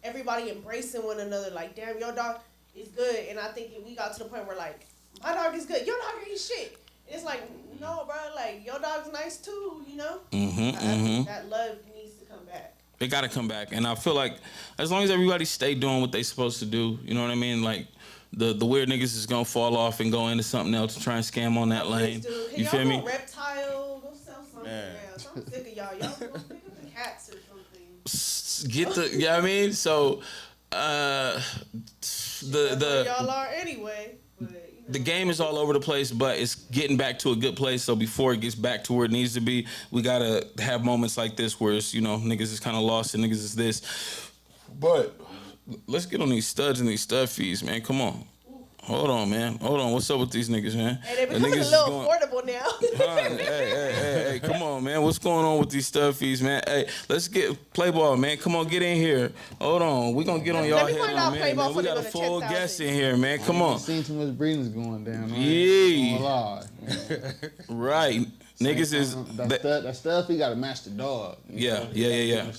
everybody embracing one another. Like, damn, your dog is good. And I think we got to the point where, like, my dog is good. Your dog ain't shit. And it's like, no, bro. Like, your dog's nice too, you know? I think that love needs to come back. It got to come back. And I feel like as long as everybody stay doing what they supposed to do, you know what I mean? Like, the weird niggas is going to fall off and go into something else to try and scam on that lane. You feel me? Reptile, go sell something else. I'm sick of y'all. Y'all go pick up the cats or something. Get the, you know what I mean? So, y'all are anyway. But, you know. The game is all over the place, but it's getting back to a good place. So before it gets back to where it needs to be, we got to have moments like this where it's, you know, niggas is kind of lost and niggas is this. But let's get on these studs and these stud fees, man. Come on. Hold on, man. Hold on. What's up with these niggas, man? Hey, they're becoming a little affordable now. Hey, come on, man. What's going on with these stud fees, man? Hey, let's get play ball, man. Come on, get in here. Hold on. We're going to get on y'all head, man. We got a full guest in here, man. Come on. I've seen too much breedings going down, man. Yeah. Right. Niggas is... That stuff, he got to match the dog. Yeah. Yeah.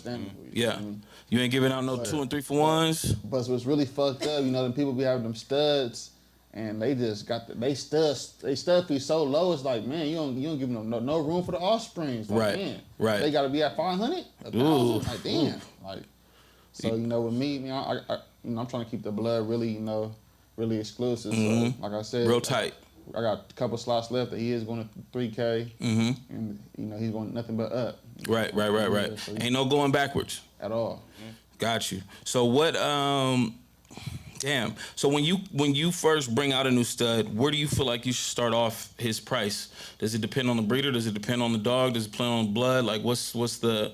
You ain't giving out no 2 and 3 for ones. But what's really fucked up, you know, them people be having them studs, and they just got they stud fee so low. It's like, man, you don't give them no room for the offsprings. Like, right. Man, right. They got to be at 500, 1,000. Like, damn. Like, so you know, with me, I I'm trying to keep the blood really, you know, really exclusive. So, like I said, real tight. I got a couple slots left that he is going to 3K, and you know he's going nothing but up. Right. Yeah, so ain't no going backwards at all. Got you. So what? Damn. So when you first bring out a new stud, where do you feel like you should start off his price? Does it depend on the breeder? Does it depend on the dog? Does it depend on the blood? Like what's the?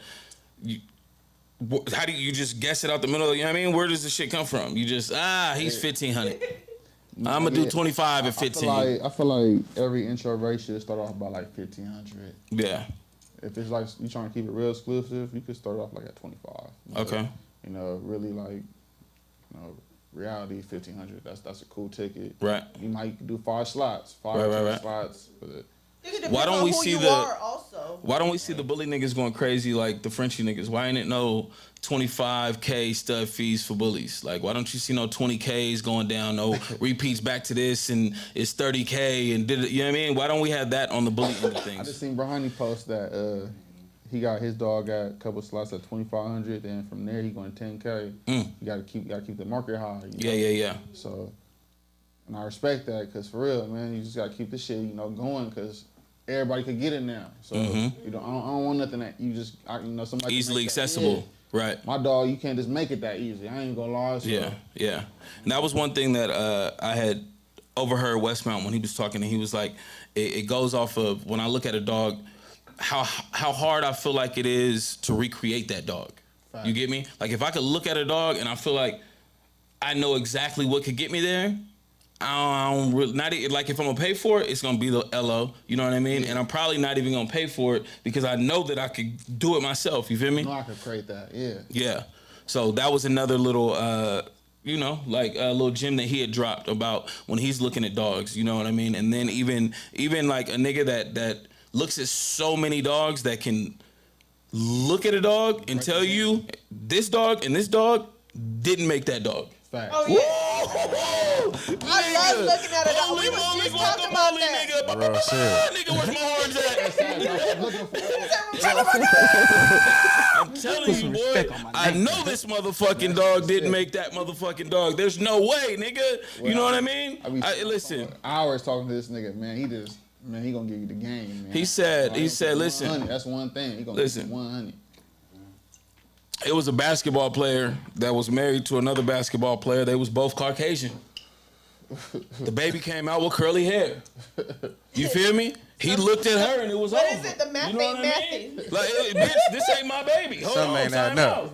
How do you just guess it out the middle? You know what I mean? Where does this shit come from? You just he's 1,500. I'm gonna do 25 at 15. I feel like every intro race should start off by like 1,500. Yeah. If it's like you trying to keep it real exclusive, you could start off like at 25. Okay. You know, really like, you know, reality 1,500. That's a cool ticket. Right. You might do 5 slots, 5 slots. But Why don't we see the? Also. Why don't we see the bully niggas going crazy like the Frenchie niggas? Why ain't it no 25K stud fees for bullies? Like, why don't you see no 20Ks going down, no repeats back to this, and it's 30K and did it? You know what I mean? Why don't we have that on the bully end of things? I just seen Brahani post that he got his dog at a couple slots at 2,500, and from there he going to 10K. You gotta keep the market high. You know? Yeah. So, and I respect that, cause for real, man, you just gotta keep the shit, going, cause everybody could get it now. So I don't want nothing that you just somebody easily accessible. Right. My dog, you can't just make it that easy. I ain't gonna lie. So. Yeah. And that was one thing that I had overheard Westmount when he was talking, and he was like, it goes off of when I look at a dog, how hard I feel like it is to recreate that dog. Fact. You get me? Like, if I could look at a dog and I feel like I know exactly what could get me there, I don't really, like, if I'm gonna pay for it, it's gonna be the LO, you know what I mean? And I'm probably not even gonna pay for it because I know that I could do it myself, you feel me? I could create that, Yeah. So that was another little, like a little gem that he had dropped about when he's looking at dogs, you know what I mean? And then even like a nigga that looks at so many dogs that can look at a dog and tell you this dog and this dog didn't make that dog. Fact. Oh, yeah. I love looking at it. We was just talking about that. Nigga, where's my horns at? I'm telling you, boy. I know this motherfucking dog didn't make that motherfucking dog. There's no way, nigga. You know what I mean? Listen. Hours talking to this nigga, man. He gonna give you the game, man. He said, listen. That's one thing. He gonna give you 100. It was a basketball player that was married to another basketball player. They was both Caucasian. The baby came out with curly hair. You feel me? He looked at her and it was over. What is it? The math ain't mathing. Like, bitch, this ain't my baby. Hold on, ain't adding up.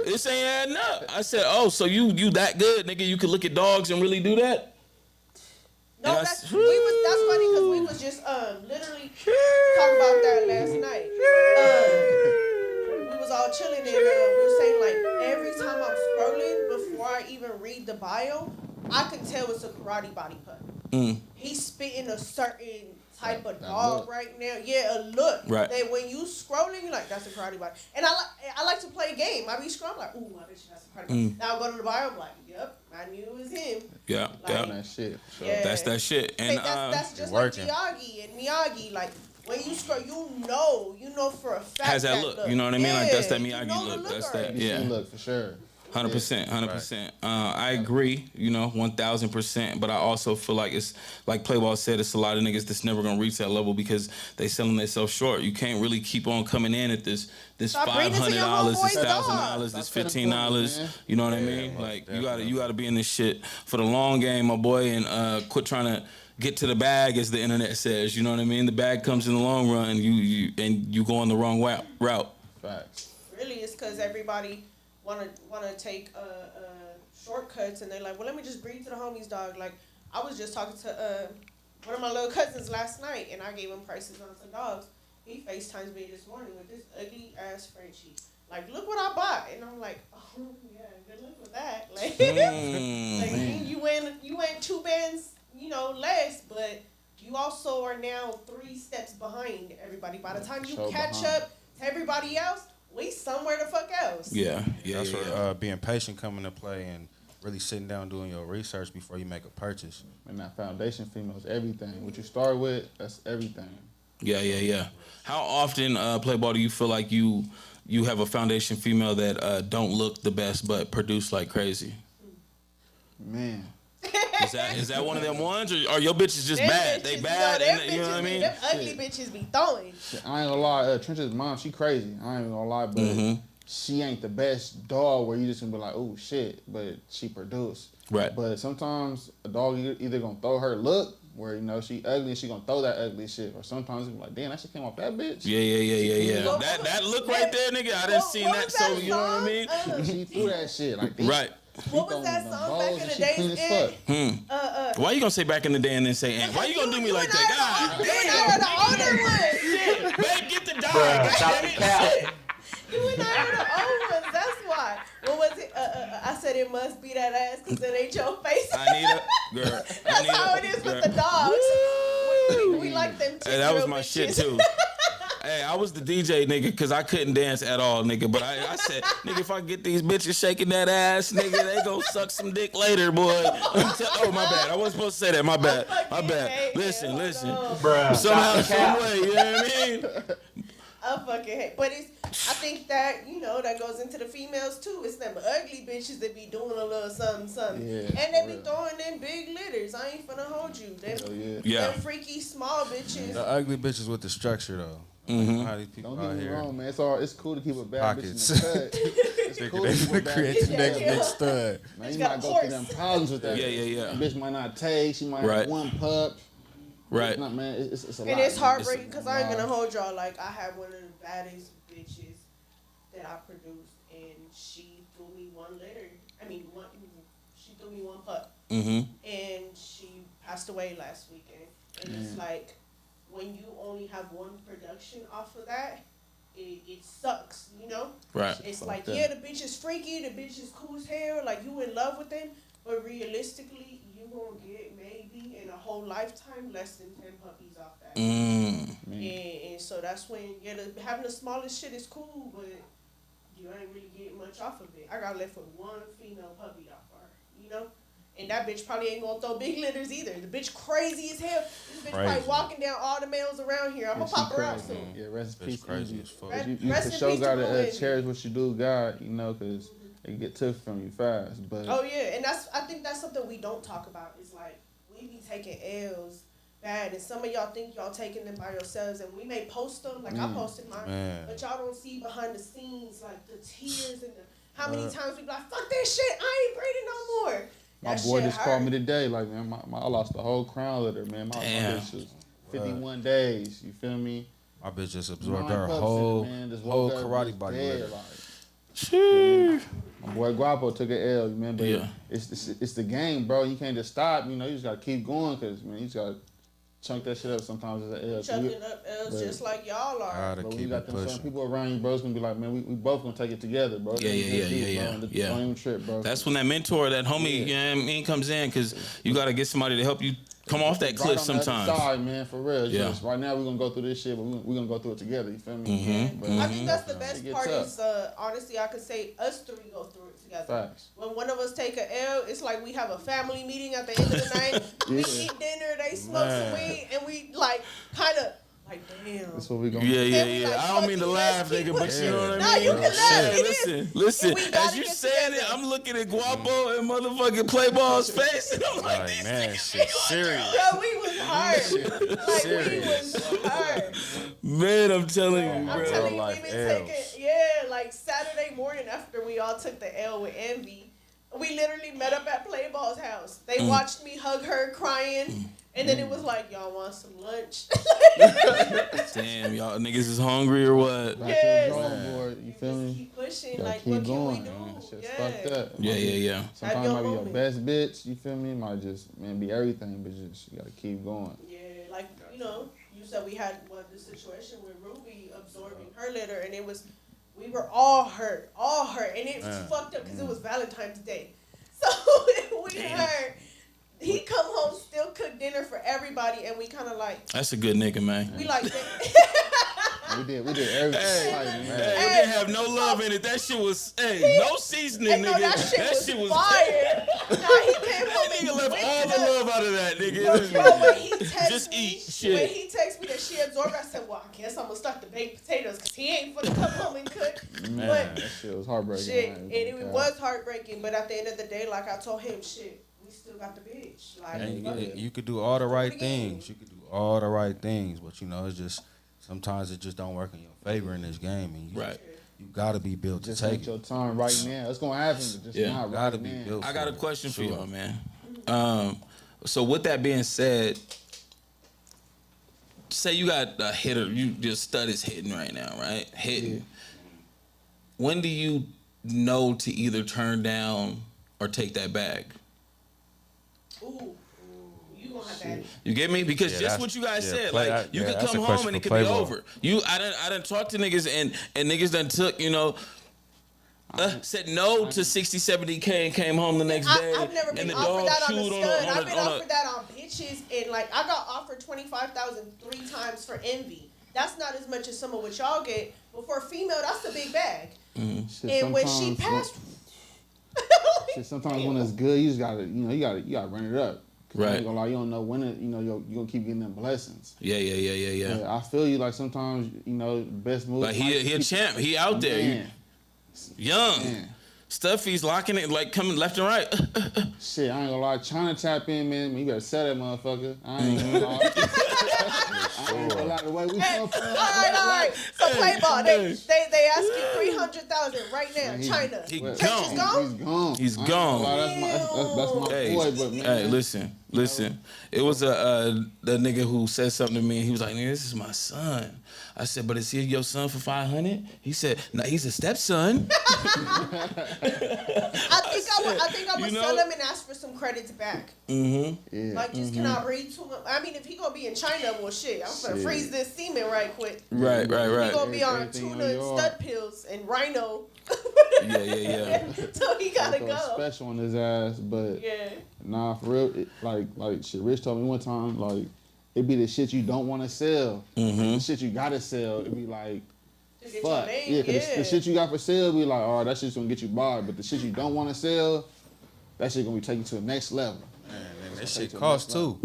This ain't adding up. I said, oh, so you that good, nigga? You can look at dogs and really do that? No, that's funny because we was just literally talking about that last night. We was all chilling and we were saying, like, every time I'm scrolling before I even read the bio, I can tell it's a karate body put. He's spitting a certain type of dog right now. Yeah, a look. Right. That when you scrolling, you're like, that's a karate body. And I like to play a game. I be scrolling like, ooh, I bet you that's a karate body. Now I go to the bio, I'm like, yep, I knew it was him. Yeah, like, that shit. Sure. Yeah. That's that shit. And that's just working. Like Miyagi. Like, when you scroll, you know for a fact has that look. You know what I mean? Like, that's that Miyagi look. That's that. Yeah. Look for sure. 100%. I agree, 1,000%. But I also feel like it's like Playball said, it's a lot of niggas that's never gonna reach that level because they selling themselves short. You can't really keep on coming in at this $500, this $1,000, this $1,500. You know what I mean? Like, you gotta be in this shit for the long game, my boy, and quit trying to get to the bag, as the internet says. You know what I mean? The bag comes in the long run. You go on the wrong route. Facts. Really, it's because everybody wanna take shortcuts, and they're like, well, let me just breed to the homies, dog. Like, I was just talking to one of my little cousins last night, and I gave him prices on some dogs. He FaceTimes me this morning with this ugly ass Frenchie. Like, look what I bought, and I'm like, oh yeah, good luck with that. Like, you went 2 bands, less, but you also are now 3 steps behind everybody. By the time you catch up to everybody else, we somewhere the fuck else. Yeah. That's where being patient come into play and really sitting down doing your research before you make a purchase. And that foundation female is everything. What you start with, that's everything. Yeah. How often, Playball, do you feel like you have a foundation female that don't look the best but produce like crazy? Man. Is that one of them ones, or are your bitches just bad? They bad, you know what I mean? Them ugly bitches be throwing. I ain't gonna lie, Trench's mom, she crazy. I ain't gonna lie, but she ain't the best dog where you just gonna be like, oh shit, but she produce. Right. But sometimes a dog either gonna throw her look, where she ugly and she gonna throw that ugly shit, or sometimes it's like, damn, that shit came off that bitch. Yeah. That look right there, nigga, I didn't see that, so you know what I mean? She threw that shit like this. What was that song back in the day? Why you gonna say back in the day and then say, Aunt? Why you gonna do me like that? God damn. You and I are the older ones. Shit, babe, get the dog. You and I are the old ones. That's why. What was it? I said it must be that ass because it ain't your face. I need a girl. That's how it is with the dogs. We like them too. Hey, that was my shit too. Hey, I was the DJ, nigga, because I couldn't dance at all, nigga. But I said, nigga, if I get these bitches shaking that ass, nigga, they gon' suck some dick later, boy. Oh, my bad. I wasn't supposed to say that. My bad. My bad. Listen. Bruh. Somehow, some way, you know what I mean? I fucking hate. But I think that, that goes into the females too. It's them ugly bitches that be doing a little something. Yeah, and they be throwing in big litters. I ain't finna hold you. Them freaky small bitches. The ugly bitches with the structure though. How these people Don't out get me here. wrong, man. It's cool to keep a bad Pockets. bitch in the cut. It's cool to keep a bad Create bitch the in the next cut. big stud. Man, you got might a go through them horse. problems with that. Yeah. The bitch might not take. She might have one pup. Right. It's not, man. It's a lot. And it's man. heartbreaking because I ain't gonna hold y'all. Like, I had one of the baddest bitches that I produced, and she threw me one litter. She threw me one pup. Mm-hmm. And she passed away last weekend. And it's like, when you only have one production off of that, it sucks, Right. It's like, yeah, the bitch is freaky, the bitch is cool as hell, like, you in love with them, but realistically, you gonna get maybe in a whole lifetime less than 10 puppies off that. And so that's when, having the smallest shit is cool, but you ain't really getting much off of it. I got left with one female puppy off her, And that bitch probably ain't gonna throw big litters either. The bitch crazy as hell. This bitch probably walking down all the males around here. I'm gonna pop her out soon. Yeah, rest in It's peace. crazy Angie. as fuck. You Rest for in sure peace to gotta Angie. cherish what you do, God. Because it can get took from you fast. But Oh yeah, and I think that's something we don't talk about. It's like we be taking L's bad, and some of y'all think y'all taking them by yourselves, and we may post them like I posted mine, but y'all don't see behind the scenes like the tears and how many times we be like, fuck that shit, I ain't breeding no more. my That boy shit just called me hurt. today. Like, man, I lost the whole crown litter, man. My bitch was 51 days. You feel me? My bitch just absorbed 9 her pups whole in it, man. Just whole woke up, karate just body dead, litter. like. My boy Guapo took an L, man. But Yeah. it's the game, bro. You can't just stop. You just gotta keep going, cause man, you just gotta chunk that shit up. Sometimes it's an L. Chucking up L's just like y'all are. Gotta But when you keep got it them certain pushing. people around you, bro, it's gonna be like, man, we both gonna take it together, bro. Yeah. Don't even trip, bro. That's when that mentor, that homie, comes in, because you got to get somebody to help you come off that cliff right on the other sometimes. side, man, for real. Yeah. Just right now we're gonna go through this shit, but we're gonna go through it together. You feel me? But, I think that's the best It gets part tough. is, honestly, I could say us three go through it together. Facts. When one of us take a L, it's like we have a family meeting at the end of the night. We eat dinner, they smoke some weed, and we like kind of like, damn. That's what we gonna Then we Yeah. like, I don't fuck mean to it, laugh, let's keep nigga, but pushing. you know what I Nah, mean? you can laugh. Hey, It is. listen. And we gotta As you get saying it, together. I'm looking at Guapo and motherfucking Playball's face, and I'm like, Like, man, shit serious. Yo, we was hard. Like, we was hard. man, I'm telling you, I'm bro. telling you, life we been L's. taking, like Saturday morning after we all took the L with Envy, we literally met up at Playball's house. They watched me hug her crying, and then it was like, y'all want some lunch? Damn, y'all niggas is hungry or what? back Yes. to the drawing board. You feel Just me? keep pushing. Gotta Like, keep what going, can we do? man. Shit's fucked up. Yeah. Sometimes your it might be your moment. best bitch. You feel me? It might just be everything, but just you gotta keep going. Yeah, like, you said we had the situation with Ruby absorbing her litter, and we were all hurt, and it was fucked up because it was Valentine's Day. So we heard he come home, still cook dinner for everybody, and we kind of like, That's a good nigga, man. we like that. We did everything. Hey, Like, Hey, man. it didn't have no love in it. That shit was, no seasoning, No, nigga. that shit was fire. Nah, he came home That and nigga left whipped all it the up. love out of that, nigga. Bro, when he texted Just me, eat shit. When he texted me that she absorbed, I said, well, I guess I'm gonna start the baked potatoes because he ain't finna come home and cook. Man, But that shit was heartbreaking. shit, man. and it was heartbreaking. But at the end of the day, like I told him, shit, we still got the bitch. Like, And fuck it. you could do all the right again. things. You could do all the right things, but it's just sometimes it just don't work in your favor in this game, and you gotta be built to Just take take it. your time right now. It's gonna happen, but just not Gotta right be now. built. I got a for it. question for Sure. y'all, man. So with that being said, say you got a hitter, you just stud is hitting right now, right? Hitting. Yeah. When do you know to either turn down or take that bag? Ooh, you gonna have that. You get me? Because Yeah, just that's- what you guys yeah, said, play- like you yeah, could that's come a home question and it for could be Playboy. over. I done talked to niggas and niggas done took, I said no to 60, 70K and came home the next day. I've never been and the offered dog that on a chewed stud. I've been on offered that on bitches, and like I got offered 25,000 3 times for envy. That's not as much as some of what y'all get, but for a female, that's a big bag. Shit, And when she passed, sometimes when it's good, you just gotta, you gotta run it up. Right. I ain't gonna lie, you don't know when it, you're gonna keep getting them blessings. Yeah. I feel you. Like sometimes, best move. Like he a champ. He out there. Man. Young. Man. Stuffy's locking it, like coming left and right. Shit, I ain't gonna lie. Trying to tap in, man. You better sell that motherfucker. I ain't gonna lie. I ain't gonna lie. The way we come from. all right. So play ball. They ask you 300,000 right now. China. He Trench gone. is gone. He's gone. He's I ain't gonna lie, gone. That's my Hey, boy, but man. hey, listen. It was a nigga who said something to me, and he was like, "Nigga, this is my son." I said, "But is he your son for 500?" He said, "No, he's a stepson." I think I would sell him and ask for some credits back. Yeah. Like, just can I read to him? I mean, if he gonna be in China, well, shit, I'm gonna freeze this semen right quick. Right. He gonna be on Everything tuna on and your- stud pills and rhino. Yeah. So he gotta Throw a go. special on his ass, but Yeah. nah, for real. Like shit. Rich told me one time, like it be the shit you don't want to sell, the shit you gotta sell. It be like, To get fuck, your name, yeah, 'cause the shit you got for sale be like, oh, that shit's gonna get you barred, but the shit you don't want to sell, that shit gonna be taking you to the next level. Man, and that shit costs too.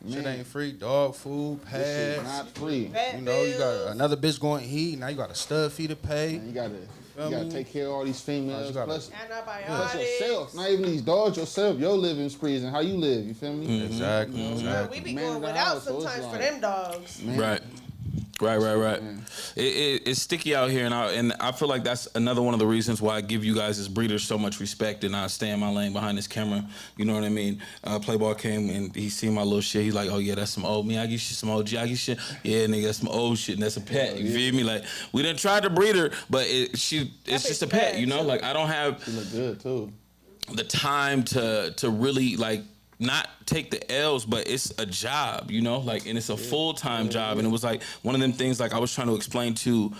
Shit Man. ain't free. Dog food, This shit pads. not free. Vet You know, you got bills. another bitch going eat. Now you got a stud fee to pay. Man, you gotta me? take care of all these females. You gotta- Plus Antibiotics. yourself, not even these dogs, yourself, your living sprees and how you live. You feel me? Exactly. You know, Well, we be Man going in the without house, so it's sometimes for like- them dogs. Man. Right. It's sticky out here, and I feel like that's another one of the reasons why I give you guys as breeders so much respect, and I stay in my lane behind this camera. You know what I mean? Playball came and he seen my little shit. He's like, "Oh yeah, that's some old me. I get you some OG. I get shit. Yeah, nigga, that's some old shit. And that's a pet. You feel me? Like we didn't try to breed her, but it's just a pet. You know, like I don't have You look good too. the time to really like not take the L's, but it's a job, you know, like, and it's a full-time job. And it was like one of them things, like I was trying to explain to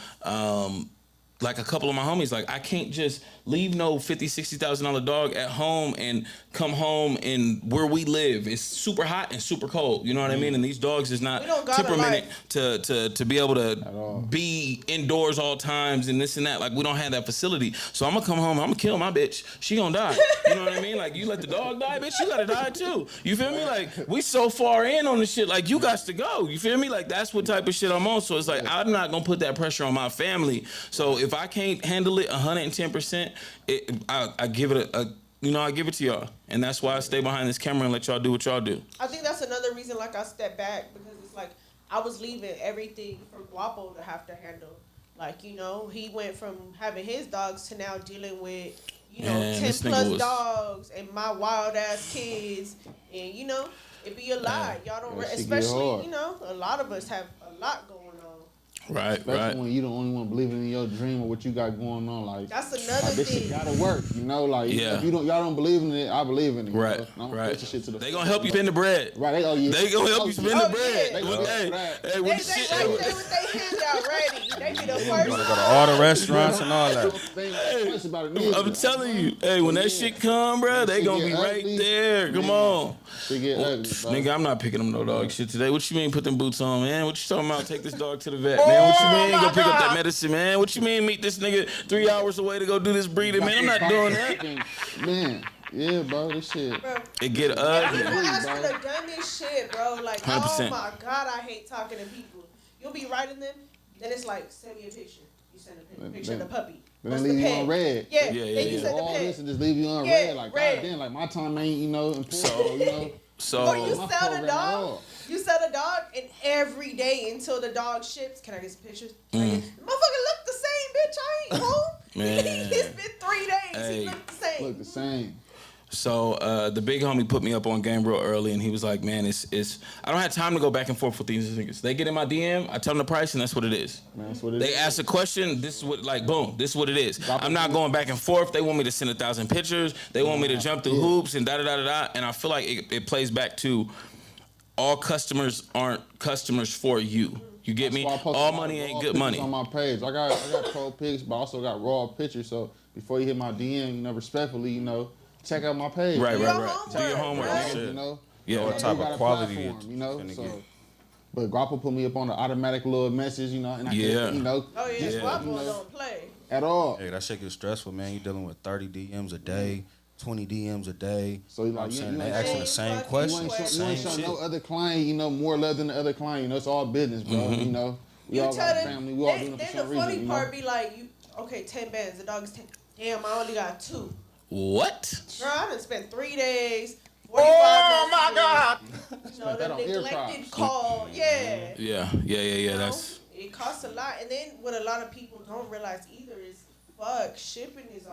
like a couple of my homies, like I can't just leave no $50,000-$60,000 dog at home and come home and where we live it's super hot and super cold. You know what I mean? And these dogs is not We don't got a temperamented life. to be able to all. be indoors all times and this and that. Like we don't have that facility. So I'm gonna come home, I'm gonna kill my bitch. She gonna die. You know what I mean? Like you let the dog die, bitch, you gotta die too. You feel me? Like we so far in on the shit, like you got to go. You feel me? Like that's what type of shit I'm on. So it's like I'm not gonna put that pressure on my family. So if I can't handle it 110%, I give it I give it to y'all. And that's why I stay behind this camera and let y'all do what y'all do. I think that's another reason, like, I stepped back because it's like I was leaving everything for Guapo to have to handle. Like, you know, he went from having his dogs to now dealing with, you know, Man, 10 this nigga plus was- dogs and my wild ass kids. And, you know, it be a lot. Y'all don't, That shit get especially, hard. you know, a lot of us have a lot going on. Right, Especially when you the only one believing in your dream or what you got going on. Like That's another this thing. shit gotta work. You know, like Yeah. if y'all don't believe in it, I believe in it. you Right, know? And I'm right. push the shit to the They gonna help you spend the bread. Right, they They gonna help you spend Oh, the bread. yeah. They Well, gonna hey, right. hey, They when the right shit, there with they hand out ready. They be the You first. gotta go to all the restaurants and all that. I'm I'm telling you, hey, when that shit come, bro, they Shit gonna get be right ugly. there. Come on. Shit get ugly, bro. Nigga, I'm not picking them no dog shit today. What you mean put them boots on, man? What you talking about? Take this dog to the vet, man. What you mean go pick up that medicine, man? What you mean meet this nigga 3 hours away to go do this breeding, man? I'm not doing that. Man, yeah, bro, this shit. Bro. It get People ugly. ask for the dumbest shit, bro. Like, 100%. oh my God, I hate talking to people. You'll be writing them, then it's like, send me a picture. You send a picture of the puppy. Then What's they the leave you pet? on red. Yeah, Yeah, then yeah, you yeah. send the All this pet. and just leave you on Yeah, red. Like, red. goddamn, like my time ain't, important, So- you know. Or you So My sell the program at dog. all. You sell the dog, and every day until the dog ships, can I get some pictures? Can I Mm. get, motherfucker look the same, bitch. I ain't home. Man. It's been 3 days. Hey. He look the same. Look the same. So the big homie put me up on game real early, and he was like, "Man, it's I don't have time to go back and forth with these niggas. They get in my DM, I tell them the price, and that's what it is. Man, that's what it They is. ask a question, this is what, like, boom, this is what it is. Drop I'm it not in. going back and forth. They want me to send 1,000 pictures. They want me to jump through hoops and da da da da da. And I feel like it plays back to all customers aren't customers for you. You get me? That's why I post All a lot money of ain't raw good pictures money. on my page. I got pro pics, but I also got raw pictures. So before you hit my DM, respectfully, check out my page. Right, Do right, your right. Do your homework, right? nigga. Yeah, So what I type got of a quality platform, finna So, get. but Guapo put me up on the automatic little message, and I Yeah. can, Oh yeah, Yeah. Guapo don't play. at all. Hey, that shit gets stressful, man. You dealing with 30 DMs a day, 20 DMs a day. So you know what I'm like, saying? you They ain't asking showing- the same you question, ain't show- You ain't same show shit. no other client, more love than the other client. It's all business, bro. Mm-hmm. We You all tell got them. family. We all doing it Then for the some funny reason, part be like, 10 bands. The dog is 10. Damn, I only got 2. What? Girl, I done spent 3 days. 45 my God. Spent that on the ear neglected props. call. Yeah. Yeah. You know, That's it costs a lot. And then what a lot of people don't realize either is, shipping is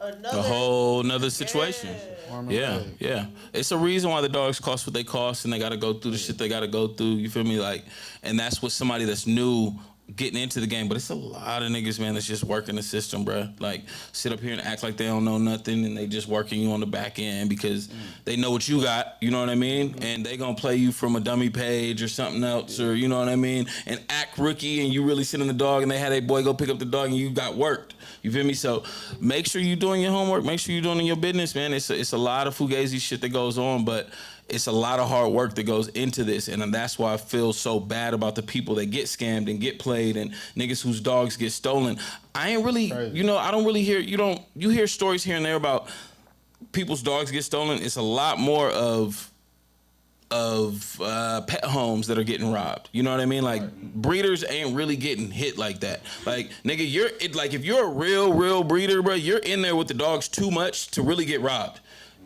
another a whole nother situation. Yeah. Arm and Yeah, leg. yeah. It's a reason why the dogs cost what they cost, and they got to go through the shit they got to go through. You feel me? Like, and that's what somebody that's new getting into the game. But it's a lot of niggas, man, that's just working the system, bruh. Like, sit up here and act like they don't know nothing, and they just working you on the back end because they know what you got. You know what I mean? And they gonna play you from a dummy page or something else, or you know what I mean? And act rookie, and you really sit in the dog, and they had a boy go pick up the dog, and you got worked. You feel me? So make sure you're doing your homework. Make sure you're doing your business, man. It's a lot of fugazi shit that goes on, but it's a lot of hard work that goes into this. And that's why I feel so bad about the people that get scammed and get played and niggas whose dogs get stolen. I ain't really, Crazy. I don't really hear, you hear stories here and there about people's dogs get stolen. It's a lot more of pet homes that are getting robbed. You know what I mean? Like breeders ain't really getting hit like that. Like nigga, if you're a real breeder, bro, you're in there with the dogs too much to really get robbed.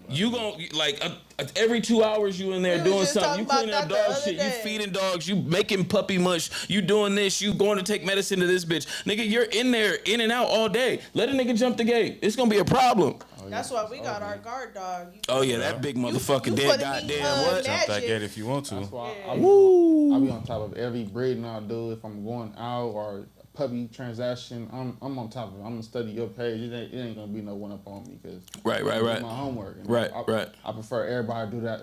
You gon' every 2 hours you in there We was doing just something. You talking cleaning about up that the dog other shit. You day. feeding dogs. You making puppy mush. You doing this. You going to take medicine to this bitch. Nigga, you're in there in and out all day. Let a nigga jump the gate. It's gonna be a problem. That's why we got our guard dog. Oh yeah, that big motherfucker you dead put me, goddamn what? Magic. Jump that gate if you want to. That's why Yeah. I be on top of every breeding I do. If I'm going out or a puppy transaction, I'm on top of it. I'm gonna study your page. It ain't gonna be no one up on me because Right. I do my homework. Right. I prefer everybody to do that.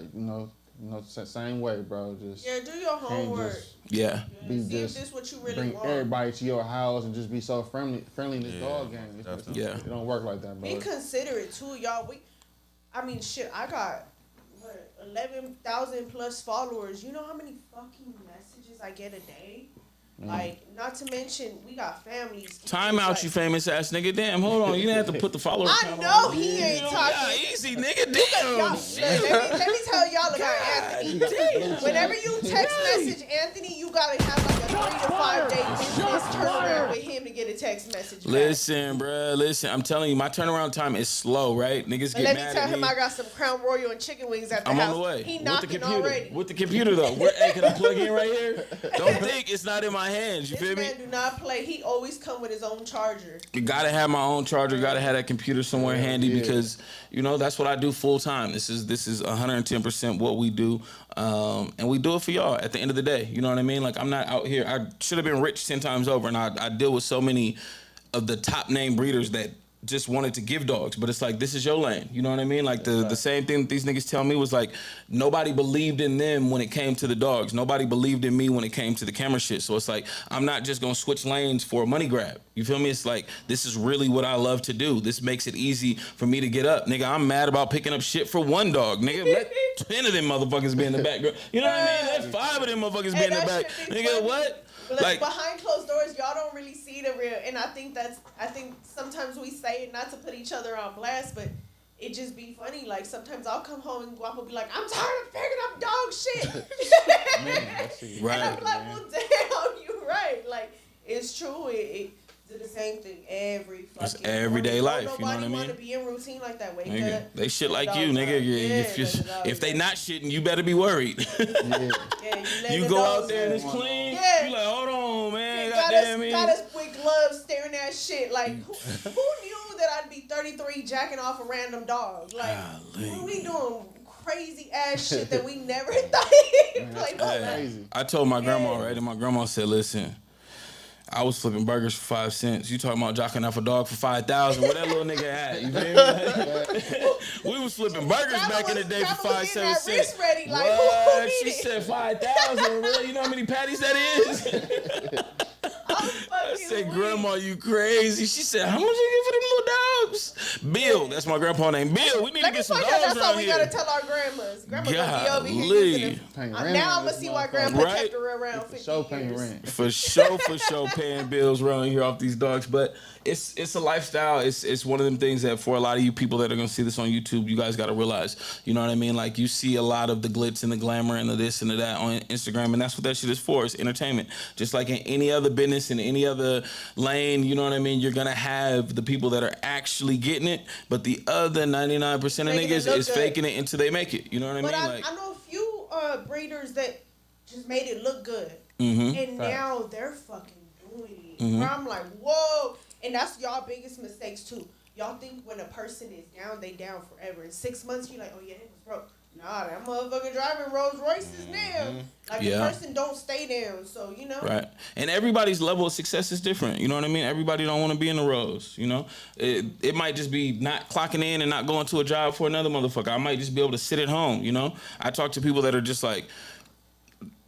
Same way, bro. Just Yeah, do your homework. Yeah. be See if just this what you really bring want. everybody to your house and just be so friendly in this dog game. definitely. Yeah. It don't work like that, bro. Be considerate too, y'all. I got 11,000 plus followers. You know how many fucking messages I get a day? Like, not to mention, we got families. Time out, like, you famous ass nigga. Damn, hold on. You didn't have to put the follower I count know on. he ain't Yeah, talking. easy, nigga. Y'all, Damn. look, let me tell y'all about Anthony. damn. Whenever you text message Anthony, you gotta have like a 3 to 5 day business turnaround with him to get a text message back. Listen, bruh. Listen, I'm telling you, my turnaround time is slow, right? Niggas But get let me mad tell at him me. I got some Crown Royal and chicken wings at the I'm house. on the way. He With the knocking computer. already. With the computer though. Hey, can I plug in right here? Don't think it's not in my hands. You This feel me? man do not play. He always come with his own charger. You gotta have my own charger. Gotta have that computer somewhere handy because that's what I do full time. This is 110% what we do, and we do it for y'all. At the end of the day, you know what I mean. Like I'm not out here. I should have been rich 10 times over, and I deal with so many of the top name breeders that just wanted to give dogs, but it's like this is your lane. You know what I mean? Like the same thing that these niggas tell me was like nobody believed in them when it came to the dogs. Nobody believed in me when it came to the camera shit. So it's like I'm not just gonna switch lanes for a money grab. You feel me? It's like this is really what I love to do. This makes it easy for me to get up. Nigga, I'm mad about picking up shit for one dog. Nigga, let 10 of them motherfuckers be in the background. You know what I mean? Let 5 of them motherfuckers be in the that back. shit be Nigga, funny. what? Like behind closed doors, y'all don't really see the real. And I think sometimes we say it not to put each other on blast, but it just be funny. Like sometimes I'll come home and Guapo be like, "I'm tired of picking up dog shit." Right. And I'm like, "Well, damn, you right." Like it's true. It do the same thing every fucking It's everyday morning. life, you know what I Nobody mean? want to be in routine like that. Wake Nigga, up. they shit like let the you, dogs nigga. out. Yeah, if they not shitting, you better be worried. Yeah. Yeah, let You the go dogs out there and out. it's clean. Yeah. You like, hold on, man. Got us, Goddamn me. got us with gloves staring at shit. Like, who knew that I'd be 33 jacking off a random dog? Like, Golly. we doing crazy ass shit that we never thought. Like, that's no, crazy. I told my grandma, right? And my grandma said, listen, I was flipping burgers for 5 cents. You talking about jocking off a dog for 5,000? Where that little nigga at? You feel me? We was flipping burgers back in the day for 5, 7 cents. Ready, like, what? She said 5,000. Really? You know how many patties that is? I said, Grandma, you crazy? She said, how much you get for them little dogs? Bill, that's my grandpa named Bill. We need to get some dogs around here. That's all we gotta tell our grandmas. Grandma gonna be over here using them. Now I'm gonna see why Grandpa kept her around 50 years. For sure, paying bills around here off these dogs. But it's a lifestyle. It's one of them things that for a lot of you people that are gonna see this on YouTube, you guys gotta realize. You know what I mean? Like you see a lot of the glitz and the glamour and the this and the that on Instagram, and that's what that shit is for. It's entertainment. Just like in any other business, in any other lane, you know what I mean? You're gonna have the people that are actually getting it, but the other 99% of niggas is faking it until they make it. You know what I mean? But I know a few breeders that just made it look good, and now they're fucking doing it. Where I'm like, whoa, and that's y'all biggest mistakes too. Y'all think when a person is down, they down forever. In 6 months, you're like, oh yeah, they was broke. Nah, that motherfucker driving Rolls Royces now. Like the person don't stay down, so you know. Right, and everybody's level of success is different. You know what I mean? Everybody don't want to be in the rows. You know, it might just be not clocking in and not going to a job for another motherfucker. I might just be able to sit at home. You know, I talk to people that are just like,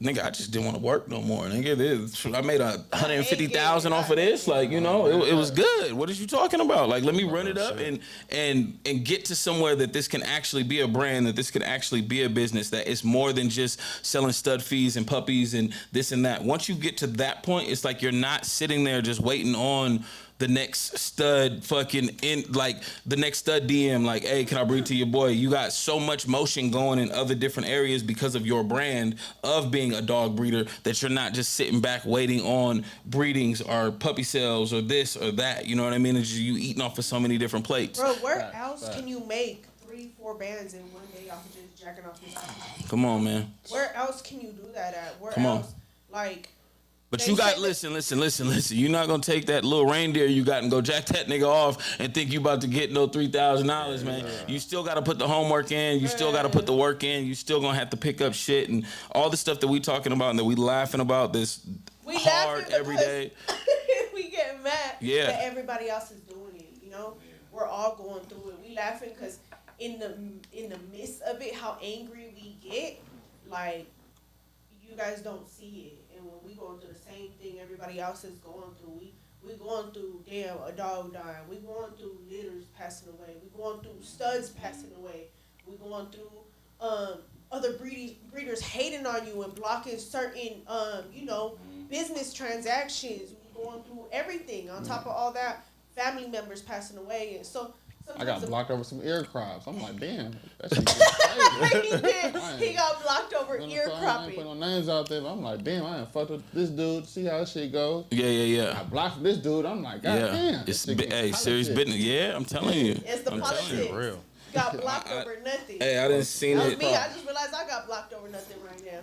nigga, I just didn't want to work no more. Nigga, I made 150,000 off of this. Like, you know, it was good. What is you talking about? Like, let me run it up and get to somewhere that this can actually be a brand, that this can actually be a business, that it's more than just selling stud fees and puppies and this and that. Once you get to that point, it's like you're not sitting there just waiting on the next stud the next stud DM, like, hey, can I breed to your boy? You got so much motion going in other different areas because of your brand of being a dog breeder that you're not just sitting back waiting on breedings or puppy sales or this or that. You know what I mean? It's just you eating off of so many different plates. Bro, where else can you make 3-4 bands in one day off of just jacking off this house? Come on, man. Where else can you do that at? Where Come else? On. Like... But you got, listen. You're not going to take that little reindeer you got and go jack that nigga off and think you about to get no $3,000, man. You still got to put the homework in. You still got to put the work in. You still going to have to pick up shit and all the stuff that we talking about and that we laughing about this hard every day. We get mad that everybody else is doing it, you know? We're all going through it. We laughing because in the midst of it, how angry we get, like, you guys don't see it. And when we going through the same thing everybody else is going through, we going through, damn, a dog dying. We going through litters passing away. We going through studs passing away. We going through other breeders hating on you and blocking certain, business transactions. We going through everything. On top of all that, family members passing away. And so I got blocked over some ear crops. I'm like, damn. That shit he got blocked over ear cropping. I ain't put no names out there, but I'm like, damn, I ain't fucked with this dude. See how this shit goes. Yeah. I blocked this dude. I'm like, God damn. It's serious business. Yeah, I'm telling you. It's the politics. Real. Got blocked over nothing. Hey, I didn't see it. That was me. I just realized I got blocked over nothing right now.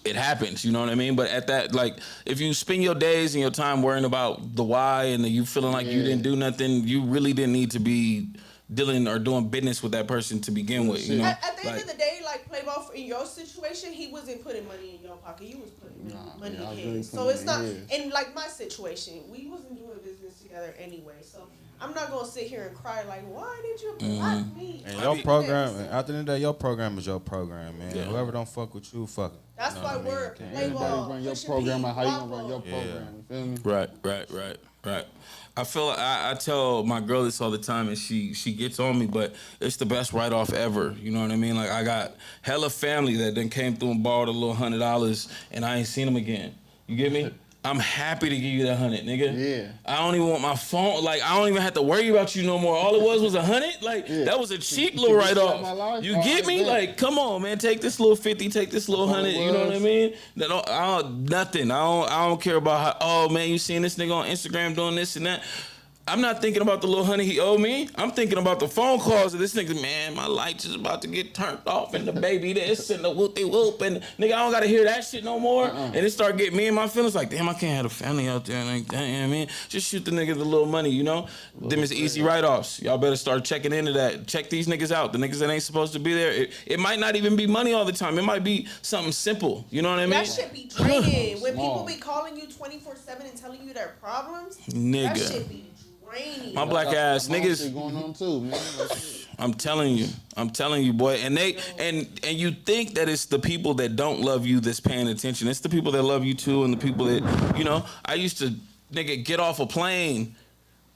It happens, you know what I mean? But at that, like, if you spend your days and your time worrying about the why and you feeling like you didn't do nothing, you really didn't need to be dealing or doing business with that person to begin with, you know? At the end of the day, like, Play Ball, in your situation, he wasn't putting money in your pocket. You was putting money in his. So it's not, and like my situation, we wasn't doing business together anyway. So I'm not going to sit here and cry like, why did you block me? And your program, at the end of the day, your program is your program, man. Yeah. Whoever don't fuck with you, fuck it. That's why we're Play Ball. Run your program out how you going to run your program. You feel me? Right. I feel I tell my girl this all the time, and she gets on me, but it's the best write-off ever. You know what I mean? Like, I got hella family that then came through and borrowed a little $100, and I ain't seen them again. You get me? I'm happy to give you that 100, nigga. Yeah. I don't even want my phone. Like, I don't even have to worry about you no more. All it was 100. Like, that was a cheap little write-off. You get me? Like, come on, man. Take this little 50. Take this little 100. You know what I mean? Nothing. I don't care about how. Oh man, you seen this nigga on Instagram doing this and that. I'm not thinking about the little honey he owed me. I'm thinking about the phone calls of this nigga. Man, my lights is about to get turned off, and the baby this and the whoopty whoop, and nigga, I don't gotta hear that shit no more. And it start getting me and my feelings like, damn, I can't have a family out there. Like, damn, man, just shoot the nigga the little money, you know. Them is easy write-offs. Y'all better start checking into that. Check these niggas out. The niggas that ain't supposed to be there. It might not even be money all the time. It might be something simple. You know what I mean? That shit be draining. When people be calling you 24/7 and telling you their problems, Nigga. that shit be draining. My black ass niggas. Shit going on too, man. I'm telling you, boy. And they and you think that it's the people that don't love you that's paying attention. It's the people that love you too, and the people that, you know. I used to, nigga, get off a plane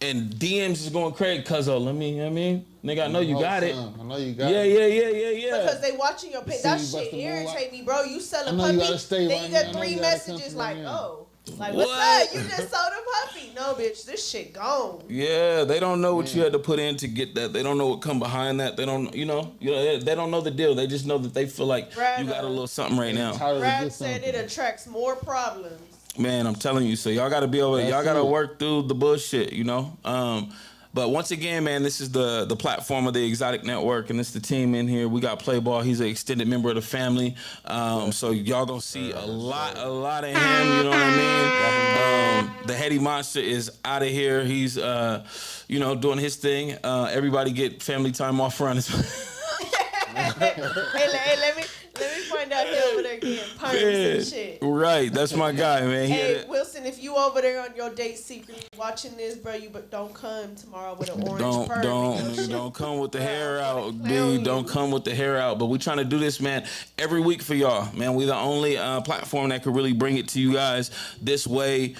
and DMs is going crazy. Nigga, I know you got it. I know you got Yeah. Because they watching your page. That See you shit busting irritate me, bro. You sell a I know you puppy, gotta stay then right you now. I get know 3 you gotta messages come like, from oh. Like, what's What? up? You just sold a puppy. No, bitch, this shit gone. Yeah, they don't know what you had to put in to get that. They don't know what come behind that. They don't, you know, they don't know the deal. They just know that they feel like you got a little something right now. Brad said it attracts more problems. Man, I'm telling you. So y'all got to be over. Y'all got to work through the bullshit, you know. But once again, man, this is the platform of the Exotic Network, and it's the team in here. We got Play Ball. He's an extended member of the family. So y'all gonna see a lot of him. You know what I mean? The Heady Monster is out of here. He's you know, doing his thing. Everybody get family time off around his. Hey, let me find out he over there getting perms and shit. Right, that's my guy, man. Hey, Wilson, if you over there on your date secretly watching this, bro, don't come tomorrow with an orange perm. Don't come with the hair out, dude. Don't come with the hair out. But we trying to do this, man, every week for y'all, man. We the only platform that could really bring it to you guys this way,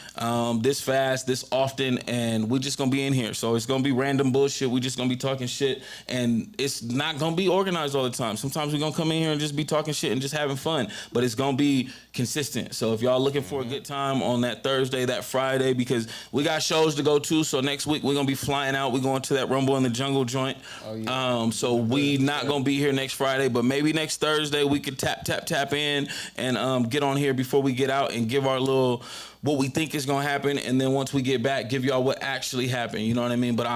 this fast, this often, and we just gonna be in here. So it's gonna be random bullshit. We just gonna be talking shit, and it's not gonna be organized all the time. Sometimes we gonna come in here and just be talking shit and just having fun, but it's gonna be consistent. So if y'all looking for a good time on that Thursday, that Friday, because we got shows to go to. So next week we're gonna be flying out. We're going to that Rumble in the Jungle joint. Oh, yeah. So we not gonna be here next Friday, but maybe next Thursday we could tap in and get on here before we get out and give our little what we think is gonna happen, and then once we get back, give y'all what actually happened. You know what I mean? But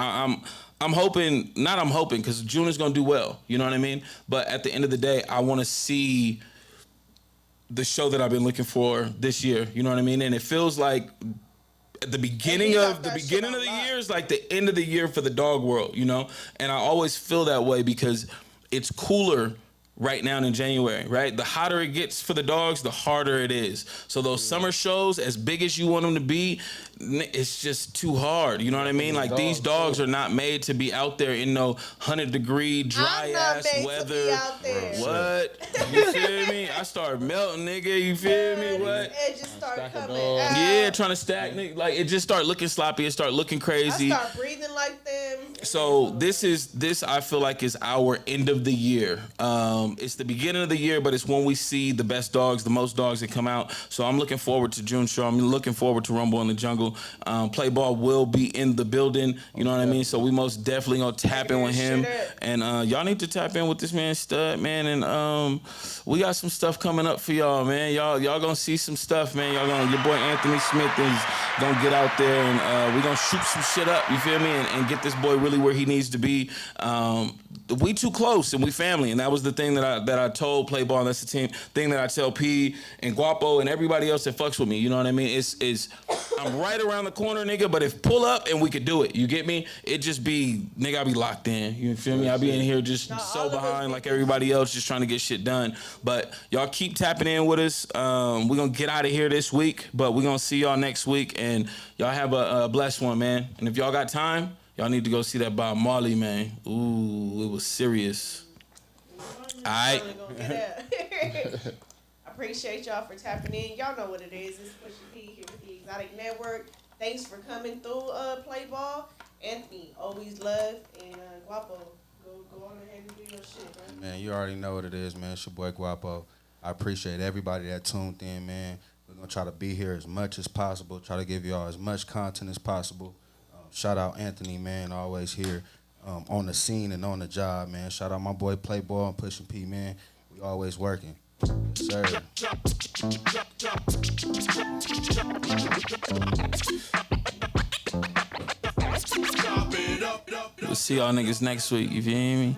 I'm hoping, because June is going to do well, you know what I mean? But at the end of the day, I want to see the show that I've been looking for this year, you know what I mean? And it feels like at the beginning of the year is like the end of the year for the dog world, you know? And I always feel that way because it's cooler right now in January, right? The hotter it gets for the dogs, the harder it is. So those summer shows, as big as you want them to be, it's just too hard. You know what I mean? Like these dogs are not made to be out there in no 100-degree dry ass weather. To be out there. What? You feel me? I start melting, nigga. You feel me? What? Edges start coming out. Yeah, trying to stack, nigga. Like it just start looking sloppy. It start looking crazy. I start breathing like them. So this I feel like is our end of the year. It's the beginning of the year, but it's when we see the best dogs, the most dogs that come out. So I'm looking forward to June show. I'm looking forward to Rumble in the Jungle. Play Ball will be in the building. You know what I mean? So we most definitely gonna tap in with him. And y'all need to tap in with this man Stud, man. And we got some stuff coming up for y'all, man. Y'all gonna see some stuff, man. Your boy Anthony Smith is gonna get out there and we gonna shoot some shit up. You feel me? And get this boy really where he needs to be. We too close and we family, and that was the thing that I told Play Ball, and that's the thing that I tell P and Guapo and everybody else that fucks with me. You know what I mean? It's I'm right around the corner, nigga. But if pull up and we could do it, you get me? It just be nigga, I be locked in. You feel me? I be in here just so behind like everybody else, just trying to get shit done. But y'all keep tapping in with us. We're gonna get out of here this week, but we're gonna see y'all next week, and y'all have a blessed one, man. And if y'all got time, y'all need to go see that Bob Marley, man. Ooh, it was serious. All right. I appreciate y'all for tapping in. Y'all know what it is. It's Pusha P here with the Exotic Network. Thanks for coming through Play Ball. Anthony, always love. And Guapo, go on ahead and do your shit, bro. Man, you already know what it is, man. It's your boy Guapo. I appreciate everybody that tuned in, man. We're going to try to be here as much as possible, try to give y'all as much content as possible. Shout out Anthony, man, always here on the scene and on the job, man. Shout out my boy Play Ball and Pusha P, man. We always working. Yes, sir. See y'all niggas next week. You feel me?